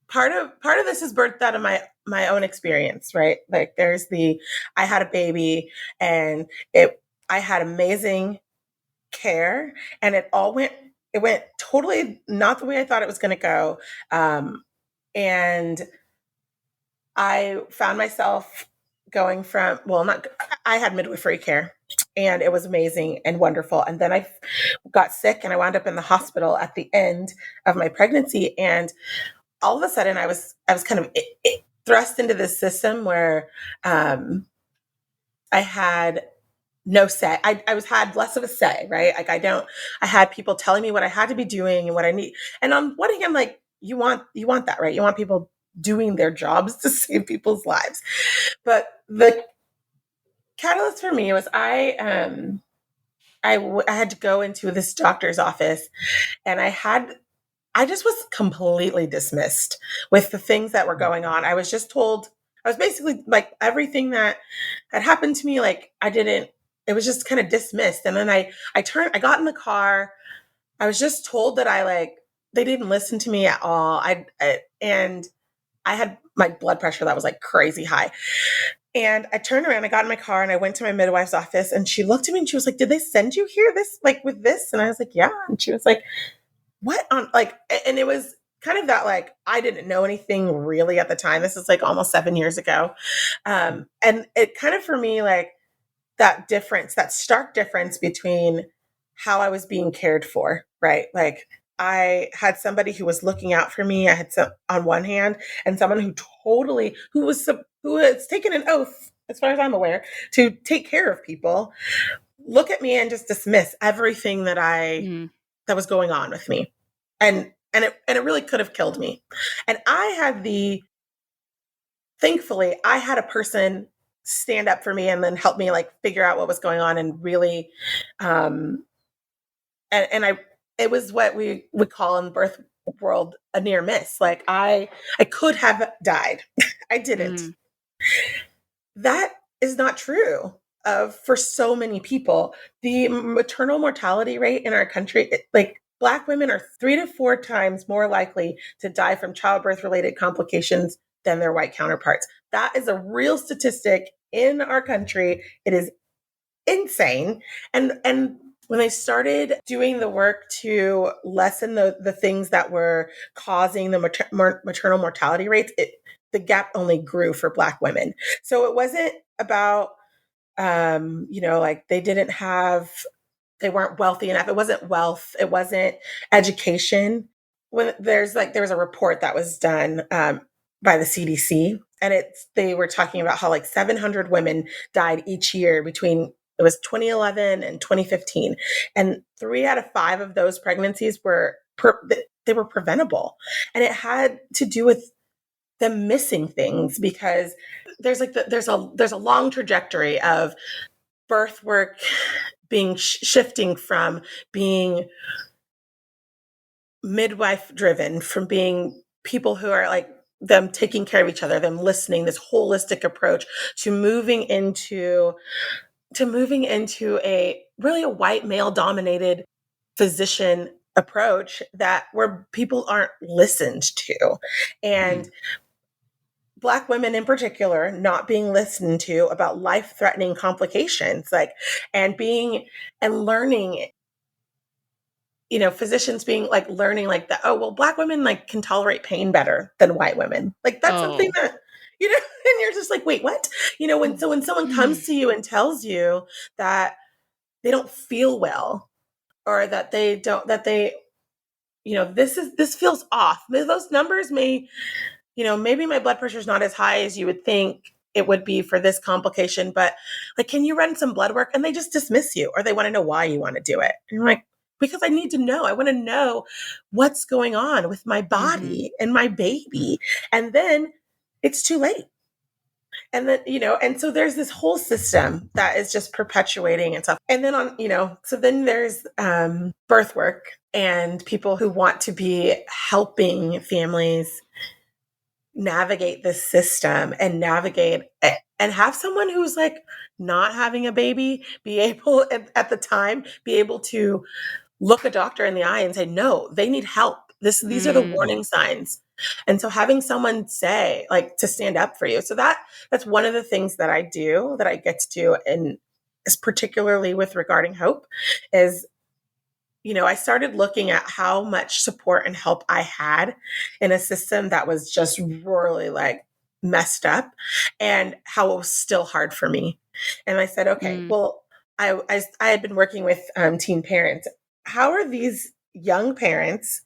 part of this is birthed out of my own experience, right? Like I had a baby, and I had amazing care, and it went totally not the way I thought it was going to go. And I found myself going from, I had midwifery care, and it was amazing and wonderful. And then I got sick, and I wound up in the hospital at the end of my pregnancy. And all of a sudden I was kind of thrust into this system where I had no say. I had less of a say, right? Like I had people telling me what I had to be doing and what I need. And on one hand, like, you want that, right? You want people doing their jobs to save people's lives. But the catalyst for me was I had to go into this doctor's office, and I just was completely dismissed with the things that were going on. I was just told, I was basically like, everything that had happened to me, like, it was just kind of dismissed. And then I got in the car. I was just told that they didn't listen to me at all. And I had my blood pressure that was like crazy high. And I turned around, I got in my car, and I went to my midwife's office, and she looked at me and she was like, "Did they send you here with this?" And I was like, "Yeah." And she was like, "What on like," and it was kind of that, like, I didn't know anything really at the time. This is like almost 7 years ago. And it kind of, for me, like, that stark difference between how I was being cared for, right? Like, I had somebody who was looking out for me. I had some on one hand, and someone who has taken an oath, as far as I'm aware, to take care of people, look at me and just dismiss everything that that was going on with me. And it really could have killed me. And thankfully, I had a person stand up for me and then help me, like, figure out what was going on, and really, it was what we would call in the birth world a near miss. Like, I could have died. I didn't. That is not true for so many people. The maternal mortality rate in our country, like, Black women are 3 to 4 times more likely to die from childbirth related complications than their white counterparts. That is a real statistic in our country. It is insane. And when they started doing the work to lessen the things that were causing the maternal mortality rates, the gap only grew for Black women. So it wasn't about, like, they weren't wealthy enough. It wasn't wealth. It wasn't education. When there was a report that was done by the CDC, and they were talking about how, like, 700 women died each year between, it was 2011 and 2015. And 3 out of 5 of those pregnancies were preventable. And it had to do with them missing things, because there's a long trajectory of birth work being shifting from being midwife driven, from being people who are, like, them taking care of each other, them listening, this holistic approach, to moving into a really a white male dominated physician approach where people aren't listened to. And Black women in particular not being listened to about life-threatening complications, like, and learning, physicians being, like, learning, like, that, oh, well, Black women, like, can tolerate pain better than white women. Like, that's something that, and you're just like, wait, what? When someone comes to you and tells you that they don't feel well, or that this feels off. Those numbers may, maybe my blood pressure is not as high as you would think, it would be for this complication, but like, can you run some blood work? And they just dismiss you, or they want to know why you want to do it. And you're like, because I need to know. I want to know what's going on with my body and my baby. And then it's too late. And then, and so there's this whole system that is just perpetuating and stuff. And then so then there's birth work and people who want to be helping families navigate this system and navigate it, and have someone who's like not having a baby be able at the time be able to look a doctor in the eye and say, no, they need help. These are the warning signs. And so having someone say, like, to stand up for you. So that's one of the things that I do, that I get to do, and is particularly with regarding hope, is, I started looking at how much support and help I had in a system that was just really like messed up, and how it was still hard for me. And I said, okay, well, I had been working with teen parents. How are these young parents,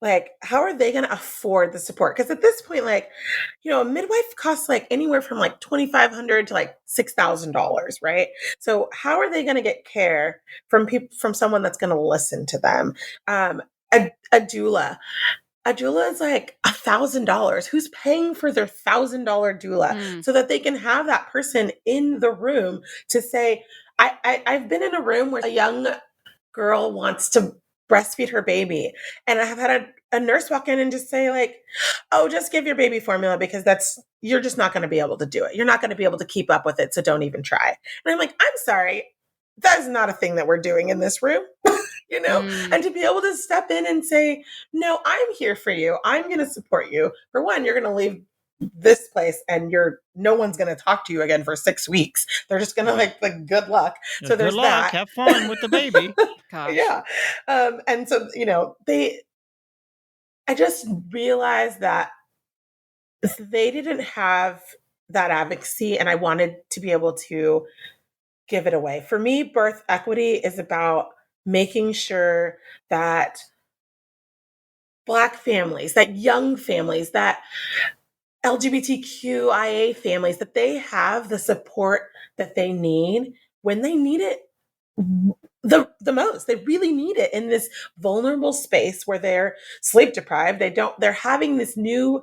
like, how are they going to afford the support? Because at this point, like, a midwife costs like anywhere from like $2,500 to like $6,000, right? So how are they going to get care from someone that's going to listen to them? A doula. A doula is like $1,000. Who's paying for their $1,000 doula so that they can have that person in the room to say, I've been in a room where a young girl wants to breastfeed her baby, and I have had a nurse walk in and just say, like, oh, just give your baby formula, because you're just not going to be able to do it. You're not going to be able to keep up with it. So don't even try. And I'm like, I'm sorry. That is not a thing that we're doing in this room, and to be able to step in and say, no, I'm here for you. I'm going to support you. For one, you're going to leave this place and no one's going to talk to you again for 6 weeks. They're just going to like good luck. So Good there's luck. that. Have fun with the baby. Gosh. Yeah. And so, I just realized that they didn't have that advocacy, and I wanted to be able to give it away. For me, birth equity is about making sure that Black families, that young families, that LGBTQIA families, that they have the support that they need when they need it the most. They really need it in this vulnerable space where they're sleep deprived. They're having this new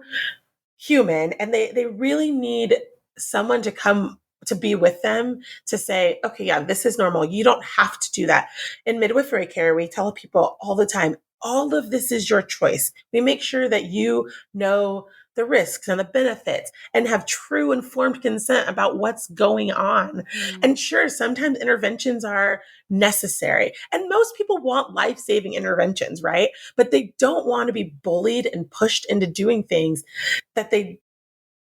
human, and they really need someone to come to be with them to say, okay, yeah, this is normal. You don't have to do that. In midwifery care, we tell people all the time, all of this is your choice. We make sure that you know the risks and the benefits and have true informed consent about what's going on. And sure, sometimes interventions are necessary. And most people want life-saving interventions, right? But they don't want to be bullied and pushed into doing things that they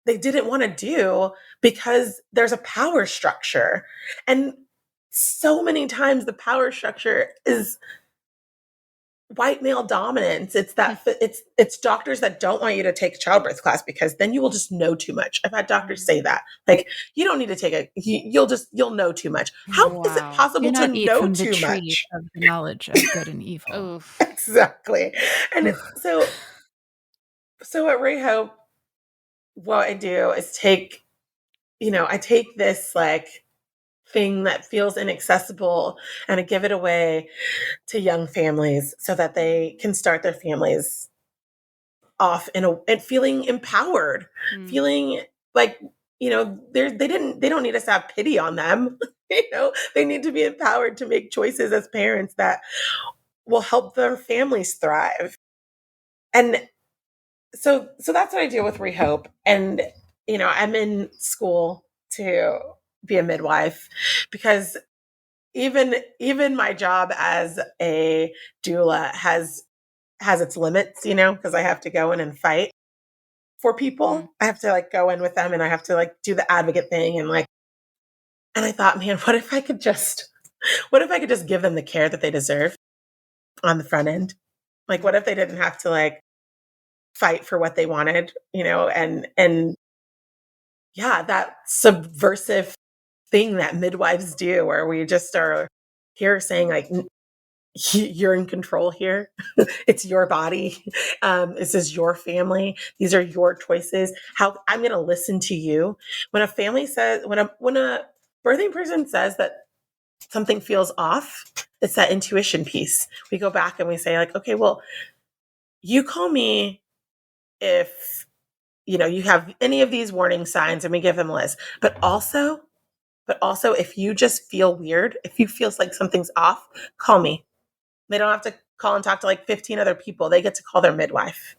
didn't want to do because there's a power structure. And so many times the power structure is white male dominance. It's that it's doctors that don't want you to take childbirth class because then you will just know too much. I've had doctors say that, like, you don't need to take you'll know too much. How is it possible to know too much? Of the knowledge of good and evil. Exactly. And so at Ray Hope, what I do is I take this like thing that feels inaccessible and I give it away to young families so that they can start their families off and feeling empowered, feeling like, they don't need us to have pity on them. They need to be empowered to make choices as parents that will help their families thrive. And so that's what I do with Rehope. And, I'm in school to be a midwife because even my job as a doula has its limits, because I have to go in and fight for people. I have to like go in with them and I have to like do the advocate thing and I thought, man, what if I could just give them the care that they deserve on the front end? Like, what if they didn't have to like fight for what they wanted, and yeah, that subversive thing that midwives do where we just are here saying like, you're in control here. It's your body. This is your family. These are your choices. How I'm going to listen to you. When a family says, when a birthing person says that something feels off, it's that intuition piece. We go back and we say like, okay, well, you call me if, you have any of these warning signs, and we give them a list. But also if you just feel weird, if you feel like something's off, call me. They don't have to call and talk to like 15 other people. They get to call their midwife,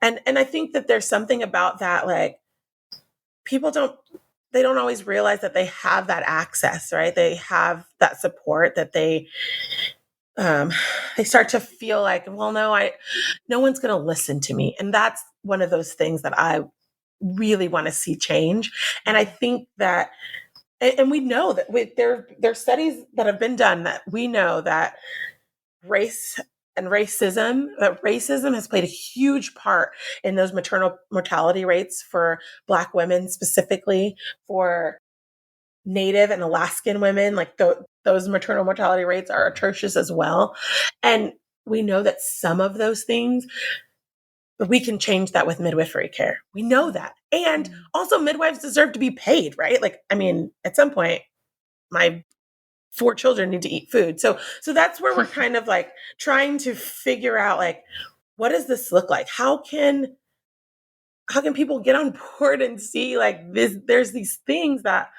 And I think that there's something about that, like people they don't always realize that they have that access, right? They have that support that they start to feel like, well, no one's going to listen to me. And that's one of those things that I really want to see change. And I think that, and we know that there's studies that have been done that we know that racism has played a huge part in those maternal mortality rates for Black women, specifically for Native and Alaskan women. Like those maternal mortality rates are atrocious as well. And we know that some of those things, but we can change that with midwifery care. We know that. And also midwives deserve to be paid, right? Like, I mean, at some point, my 4 children need to eat food. So that's where we're kind of like trying to figure out, like, what does this look like? How can people get on board and see like this? There's these things that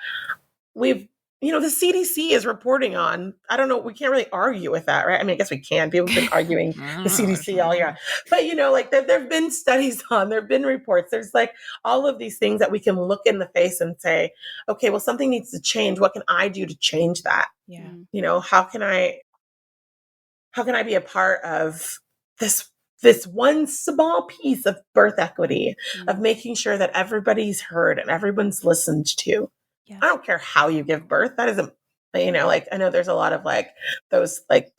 the CDC is reporting on. I don't know. We can't really argue with that, right? I mean, I guess we can. People have been arguing the CDC all year. But, like there have been studies on, there have been reports. There's like all of these things that we can look in the face and say, okay, well, something needs to change. What can I do to change that? Yeah. How can I be a part of this one small piece of birth equity, of making sure that everybody's heard and everyone's listened to? Yeah. I don't care how you give birth. That isn't, like, I know there's a lot of like those, like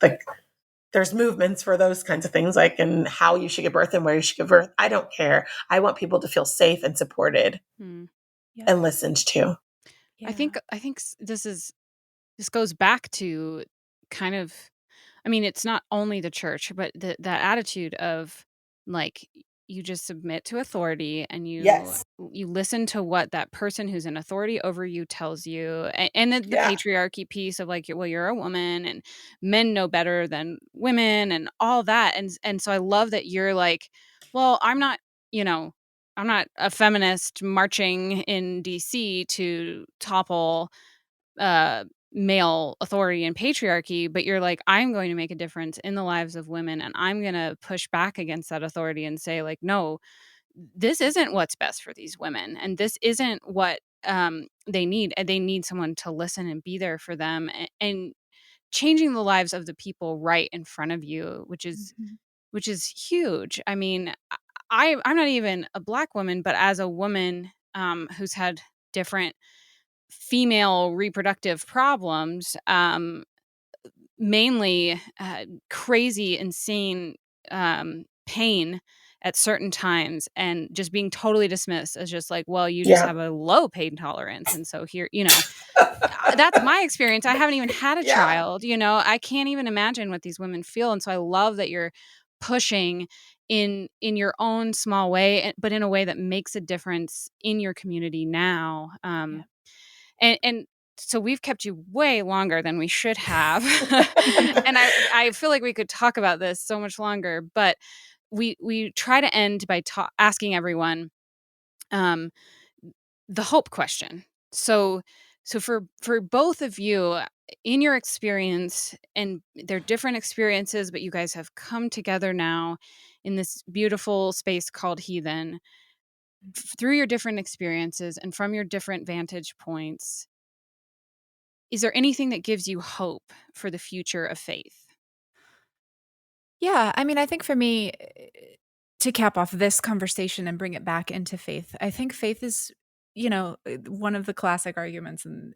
there's movements for those kinds of things, like, and how you should give birth and where you should give birth. I don't care. I want people to feel safe and supported and listened to. Yeah. I think this goes back to kind of, I mean, it's not only the church, but that attitude of like, you just submit to authority and you listen to what that person who's in authority over you tells you. And the patriarchy piece of like, well, you're a woman and men know better than women and all that. And so I love that you're like, well, I'm not a feminist marching in DC to topple male authority and patriarchy, but you're like, I'm going to make a difference in the lives of women, and I'm going to push back against that authority and say like, no, this isn't what's best for these women, and this isn't what they need. And they need someone to listen and be there for them, and changing the lives of the people right in front of you, which is huge. I mean, I'm not even a Black woman, but as a woman who's had different female reproductive problems, mainly crazy, insane pain at certain times, and just being totally dismissed as just like, well, you just have a low pain tolerance. And so here, that's my experience. I haven't even had a child, I can't even imagine what these women feel. And so I love that you're pushing in your own small way, but in a way that makes a difference in your community now. And so we've kept you way longer than we should have. And I feel like we could talk about this so much longer, but we try to end by asking everyone the hope question. So for both of you, in your experience, and they're different experiences, but you guys have come together now in this beautiful space called Heathen, through your different experiences and from your different vantage points. Is there anything that gives you hope for the future of faith? Yeah, I mean, I think for me, to cap off this conversation and bring it back into faith, I think faith is, one of the classic arguments in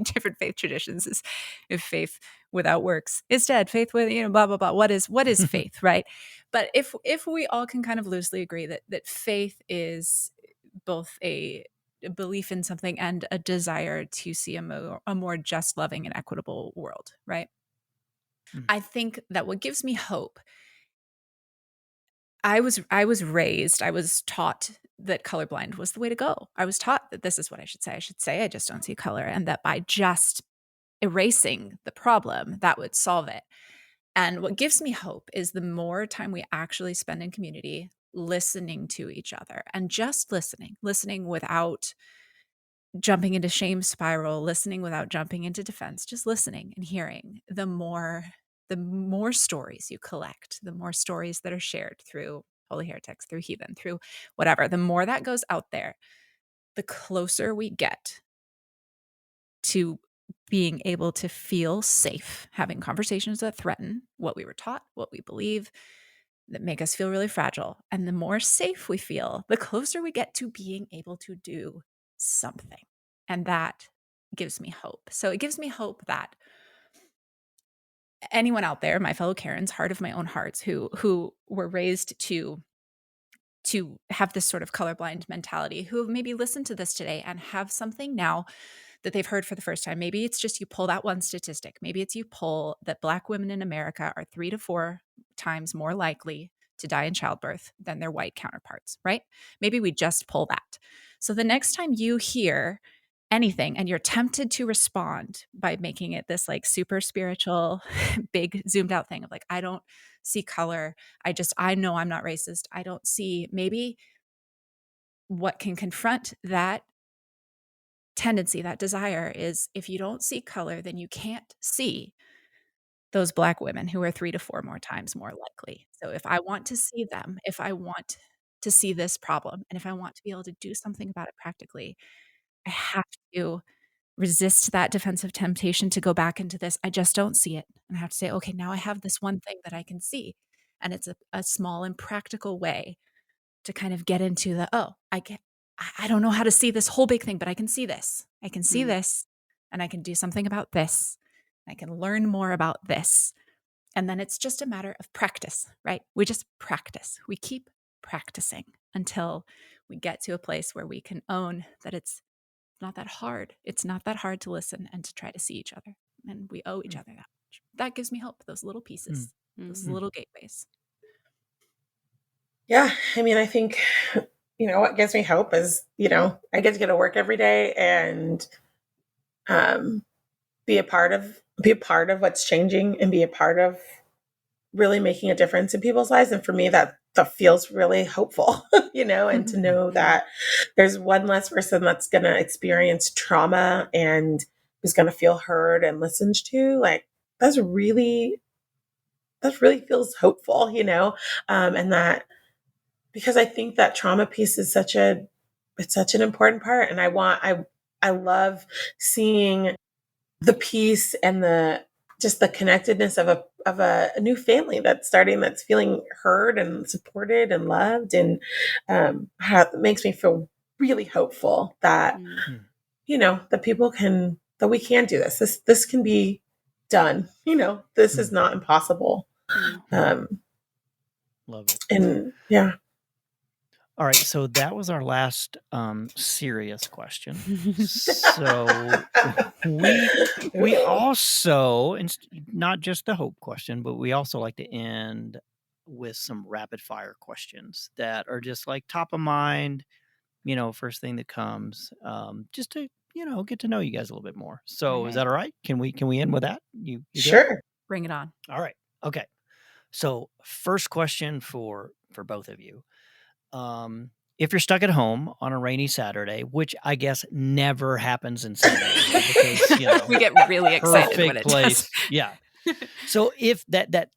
different faith traditions is, if faith without works is dead, faith with, blah, blah, blah. What is faith, right? But if we all can kind of loosely agree that faith is both a belief in something and a desire to see a more just, loving, and equitable world, right? I think that what gives me hope, I was raised, I was taught that colorblind was the way to go. I was taught that this is what I should say. I should say I just don't see color, and that by just erasing the problem, that would solve it. And what gives me hope is the more time we actually spend in community listening to each other and just listening without jumping into shame spiral, listening without jumping into defense, just listening and hearing, the more stories you collect, the more stories that are shared through Holy Heretics, through Heathen, through whatever, the more that goes out there, the closer we get to being able to feel safe, having conversations that threaten what we were taught, what we believe, that make us feel really fragile. And the more safe we feel, the closer we get to being able to do something. And that gives me hope. So it gives me hope that anyone out there, my fellow Karyns, heart of my own hearts, who were raised to have this sort of colorblind mentality, who have maybe listened to this today and have something now that they've heard for the first time. Maybe it's just you pull that one statistic. Maybe it's you pull that Black women in America are 3 to 4 times more likely to die in childbirth than their white counterparts, right? Maybe we just pull that. So the next time you hear anything and you're tempted to respond by making it this like super spiritual, big zoomed out thing of like, I don't see color. I know I'm not racist. I don't see, maybe what can confront that tendency, that desire, is if you don't see color, then you can't see those Black women who are 3 to 4 more times more likely. So if I want to see them, if I want to see this problem, and if I want to be able to do something about it practically, I have to resist that defensive temptation to go back into this. I just don't see it. And I have to say, okay, now I have this one thing that I can see. And it's a small and practical way to kind of get into the, I don't know how to see this whole big thing, but I can see this. I can see this, and I can do something about this. I can learn more about this. And then it's just a matter of practice, right? We just practice. We keep practicing until we get to a place where we can own that it's not that hard. It's not that hard to listen and to try to see each other. And we owe each other that much. That gives me hope, those little pieces, those little gateways. Yeah. I mean, I think, what gives me hope is, I get to go to work every day and be a part of what's changing and be a part of really making a difference in people's lives. And for me, that feels really hopeful, and to know that there's one less person that's going to experience trauma and who's going to feel heard and listened to. Like, that really feels hopeful, and that, because I think that trauma piece is such an important part. And I love seeing the peace and the connectedness of a new family that's starting, that's feeling heard and supported and loved. And it makes me feel really hopeful that, that we can do this. This can be done. This is not impossible. Love it. And yeah. All right, so that was our last serious question. So we also, not just the hope question, but we also like to end with some rapid fire questions that are just like top of mind, first thing that comes, just to get to know you guys a little bit more. So is that all right? Can we end with that? You sure. Bring it on. All right. Okay. So first question for both of you. If you're stuck at home on a rainy Saturday, which I guess never happens in San Diego because we get really excited when it place. does. Yeah. So if that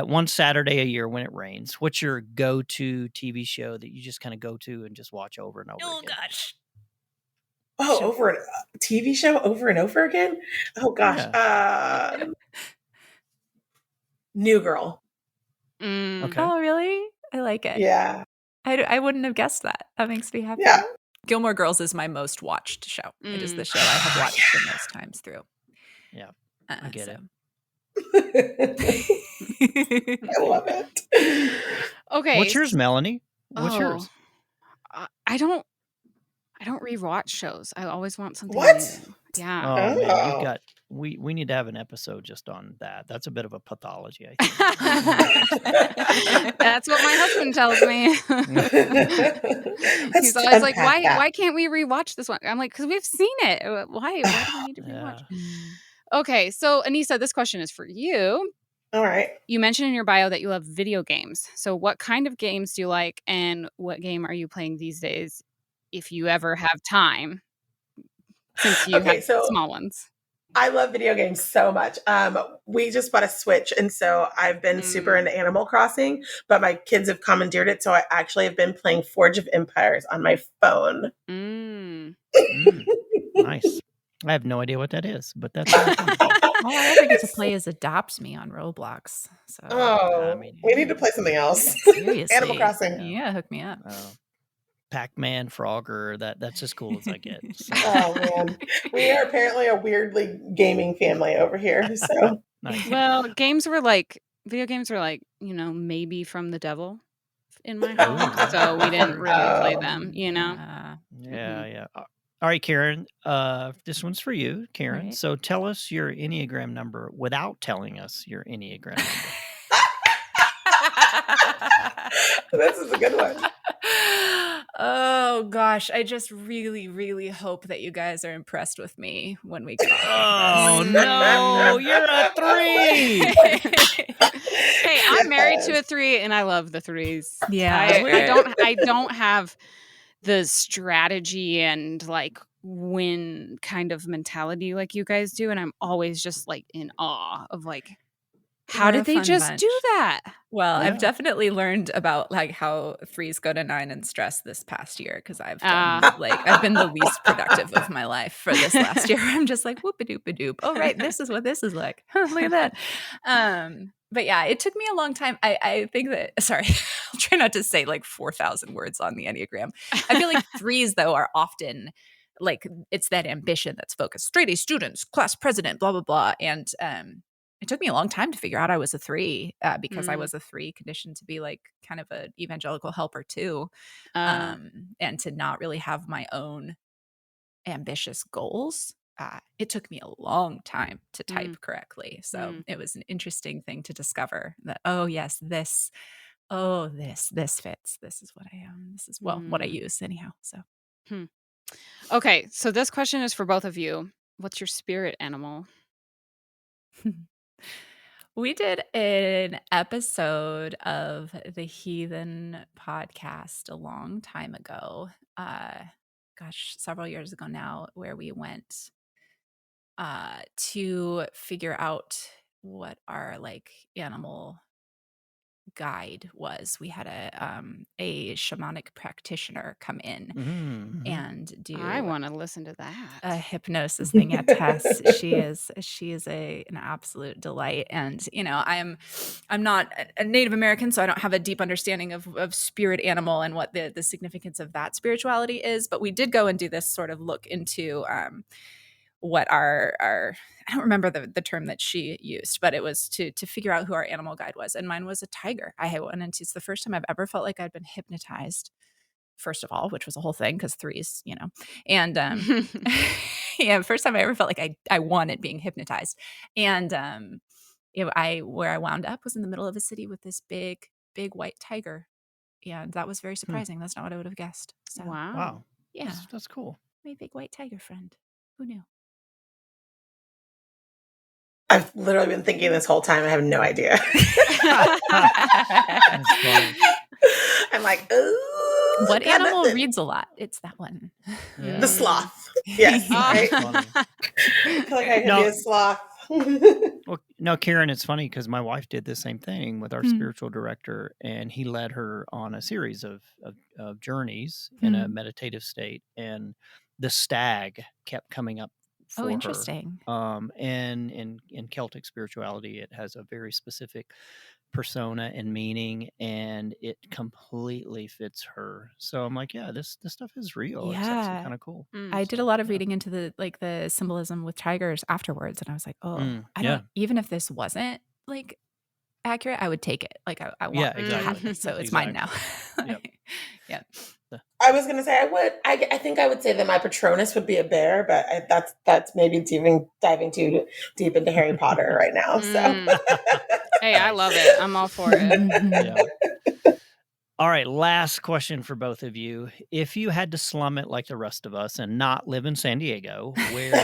one Saturday a year when it rains, what's your go-to TV show that you just kind of go to and just watch over and over again? Oh gosh. Over a TV show over and over again? Oh gosh. Yeah. New Girl. Okay. Oh really? I like it. Yeah. I wouldn't have guessed that. That makes me happy. Yeah. Gilmore Girls is my most watched show. It is the show I have watched the most times through. Yeah, I get it. I love it. Okay. What's yours, Melanie? What's yours? I don't rewatch shows. I always want something What? new. Yeah. Oh man, Oh. you've got we need to have an episode just on that. That's a bit of a pathology, I think. That's what my husband tells me. He's always like, why can't we rewatch this one? I'm like, because we've seen it. Why do we need to rewatch? Okay, so Anissa, this question is for you. All right. You mentioned in your bio that you love video games. So what kind of games do you like, and what game are you playing these days if you ever have time, since you have small ones? I love video games so much. We just bought a Switch, and so I've been super into Animal Crossing, but my kids have commandeered it, so I actually have been playing Forge of Empires on my phone. Nice. I have no idea what that is, but that's all I ever get to play is Adopt Me on Roblox. So we need to play something else. Seriously. Animal Crossing. Yeah, hook me up. Pac-Man, Frogger, that's as cool as I get. So. Oh man, we are apparently a weirdly gaming family over here. So nice. Well, video games were like, maybe from the devil in my house, so we didn't really play them. Yeah. All right, Karyn. This one's for you, Karyn. Right. So tell us your Enneagram number without telling us your Enneagram number. This is a good one. Oh gosh, I just really, really hope that you guys are impressed with me when we get off. Oh no, you're a 3. Hey, I'm married to a 3, and I love the 3s. Yeah, I don't have the strategy and like win kind of mentality like you guys do, and I'm always just like in awe of like, how did they just do that? Well, yeah. I've definitely learned about like how 3s go to 9 in stress this past year, because I've done I've been the least productive of my life for this last year. I'm just like whoop-a-doop-a-doop. Oh right, this is what this is like. Look at that. But yeah, it took me a long time. I think that, sorry, I'll try not to say like 4,000 words on the Enneagram. I feel like 3s though are often like, it's that ambition that's focused. Straight A students, class president, blah, blah, blah. And it took me a long time to figure out I was a 3 because I was a 3 conditioned to be like kind of an evangelical helper too. And to not really have my own ambitious goals. It took me a long time to type correctly. So it was an interesting thing to discover that, oh yes, this fits. This is what I am. This is what I use anyhow. So. Okay. So this question is for both of you. What's your spirit animal? We did an episode of the Heathen Podcast a long time ago. Several years ago now, where we went to figure out what our like animal guide was. We had a shamanic practitioner come in and do. I want to listen to that. A hypnosis thing at Tess. She is an absolute delight. And I'm not a Native American, so I don't have a deep understanding of spirit animal and what the significance of that spirituality is. But we did go and do this sort of look into what our I don't remember the term that she used, but it was to figure out who our animal guide was. And mine was a tiger. I went into, it's the first time I've ever felt like I'd been hypnotized, first of all, which was a whole thing because 3s, and yeah, first time I ever felt like I wanted being hypnotized. And where I wound up was in the middle of a city with this big white tiger. Yeah, that was very surprising. That's not what I would have guessed. So, wow. Yeah, that's cool. My big white tiger friend. Who knew? I've literally been thinking this whole time. I have no idea. I'm like, ooh. What animal reads a lot? It's that one. Yeah. The sloth. Yes. Right? I feel like I could be a sloth. Well, no, Karyn, it's funny because my wife did the same thing with our spiritual director, and he led her on a series of journeys in a meditative state, and the stag kept coming up for interesting. her. And in Celtic spirituality, it has a very specific persona and meaning, and it completely fits her. So I'm like, yeah, this stuff is real. Yeah. It's actually kind of cool. I did a lot of reading into the symbolism with tigers afterwards, and I was like, I don't, even if this wasn't like accurate, I would take it. Like I want to have this, so it's mine now. Yep. Yeah. I was gonna say I think I would say that my Patronus would be a bear, but that's maybe diving too deep into Harry Potter right now. So Hey, I love it. I'm all for it. Yeah. All right, last question for both of you. If you had to slum it like the rest of us and not live in San Diego, where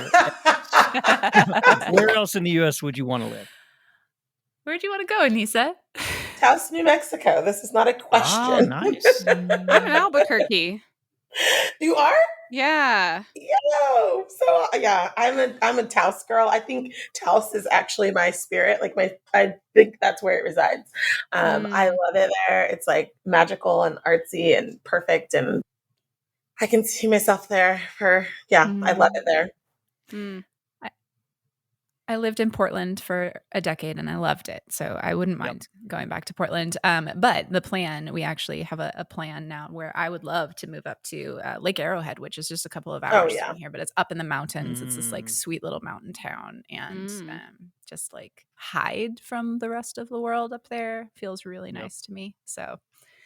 else in the U.S. would you want to live? Where'd you want to go, Anissa? Taos, New Mexico. This is not a question. Oh, nice. I'm in Albuquerque. You are? Yeah. Yo, so yeah, I'm a Taos girl. I think Taos is actually my spirit. Like I think that's where it resides. I love it there. It's like magical and artsy and perfect, and I can see myself there I love it there. I lived in Portland for a decade and I loved it. So I wouldn't mind going back to Portland. But the plan, we actually have a plan now where I would love to move up to Lake Arrowhead, which is just a couple of hours from here, but it's up in the mountains. It's this like sweet little mountain town and just like hide from the rest of the world up there feels really nice to me. So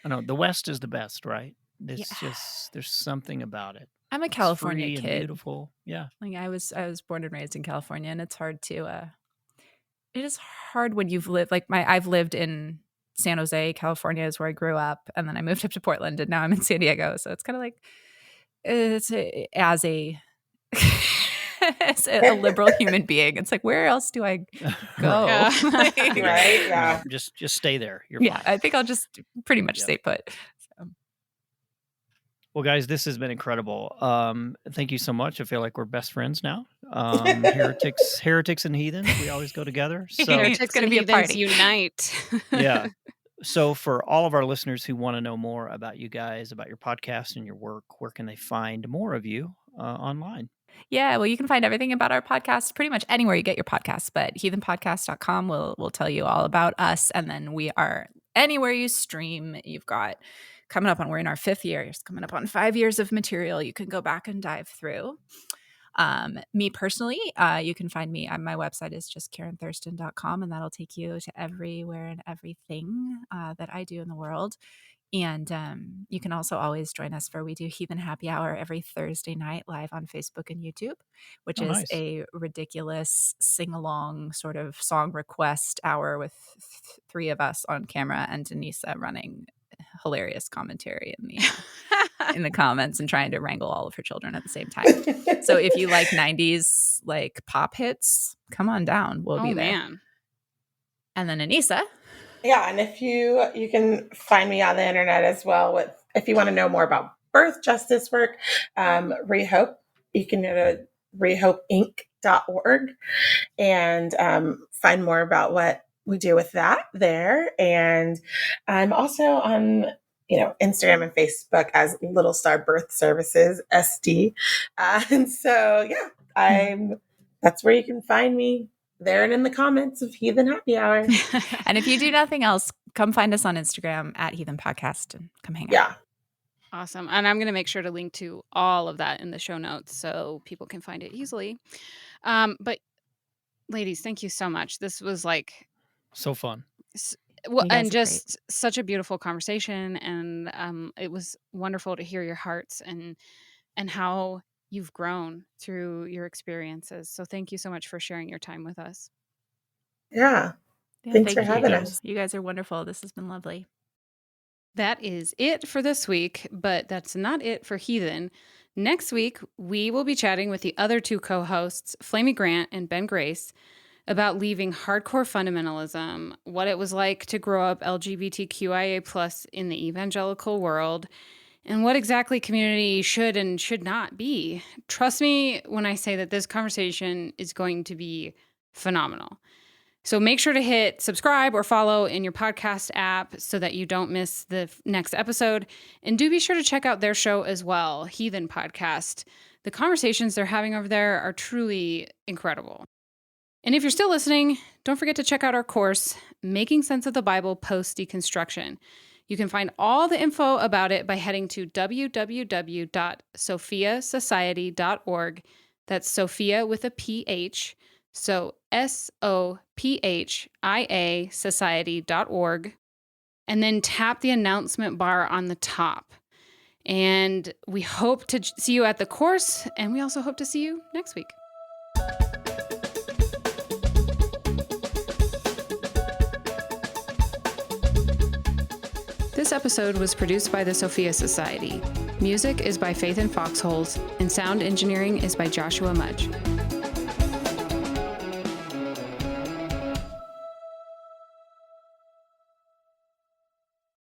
I know the West is the best, right? It's just, there's something about it. I'm a California kid. Beautiful. Yeah. Like I was born and raised in California, and it's hard to it is hard when you've lived I've lived in San Jose, California is where I grew up, and then I moved up to Portland and now I'm in San Diego. So it's kind of like as a liberal human being, it's like, where else do I go? Right? Yeah. Just stay there. You're fine. I think I'll just pretty much stay put. Well, guys, this has been incredible. Thank you so much. I feel like we're best friends now. Heretics and heathens, we always go together. So Heretics and heathens unite. Yeah. So for all of our listeners who want to know more about you guys, about your podcast and your work, where can they find more of you online? Yeah, well, you can find everything about our podcast pretty much anywhere you get your podcasts, but heathenpodcast.com will tell you all about us. And then we are anywhere you stream. You've got we're in our 5th year. It's coming up on 5 years of material you can go back and dive through. Me personally, you can find me. My website is just KarynThurston.com, and that'll take you to everywhere and everything that I do in the world. And you can also always join us we do Heathen Happy Hour every Thursday night live on Facebook and YouTube, which is a ridiculous sing-along sort of song request hour with 3 of us on camera and Anissa running hilarious commentary in the comments and trying to wrangle all of her children at the same time. So if you like 90s like pop hits, come on down. We'll be there. Man. And then Anissa. Yeah, and if you can find me on the internet as well if you want to know more about birth justice work, Rehope, you can go to rehopeinc.org and find more about what we do with that there. And I'm also on Instagram and Facebook as Little Star Birth Services SD. And so that's where you can find me. There and in the comments of Heathen Happy Hour. And if you do nothing else, come find us on Instagram at Heathen Podcast and come hang out. Yeah. Awesome. And I'm going to make sure to link to all of that in the show notes so people can find it easily. But ladies, thank you so much. This was like so fun. And just such a beautiful conversation. And it was wonderful to hear your hearts and how you've grown through your experiences. So thank you so much for sharing your time with us. Yeah. Thanks for having us. You guys are wonderful. This has been lovely. That is it for this week, but that's not it for Heathen. Next week, we will be chatting with the other 2 co-hosts, Flamy Grant and Ben Grace, about leaving hardcore fundamentalism, what it was like to grow up LGBTQIA+ in the evangelical world, and what exactly community should and should not be. Trust me when I say that this conversation is going to be phenomenal. So make sure to hit subscribe or follow in your podcast app so that you don't miss the next episode. And do be sure to check out their show as well, Heathen Podcast. The conversations they're having over there are truly incredible. And if you're still listening, don't forget to check out our course, Making Sense of the Bible Post-Deconstruction. You can find all the info about it by heading to www.sophiasociety.org. That's Sophia with a PH. So SOPHIA society.org. And then tap the announcement bar on the top. And we hope to see you at the course, and we also hope to see you next week. This episode was produced by the Sophia Society. Music is by Faith in Foxholes, and sound engineering is by Joshua Mudge.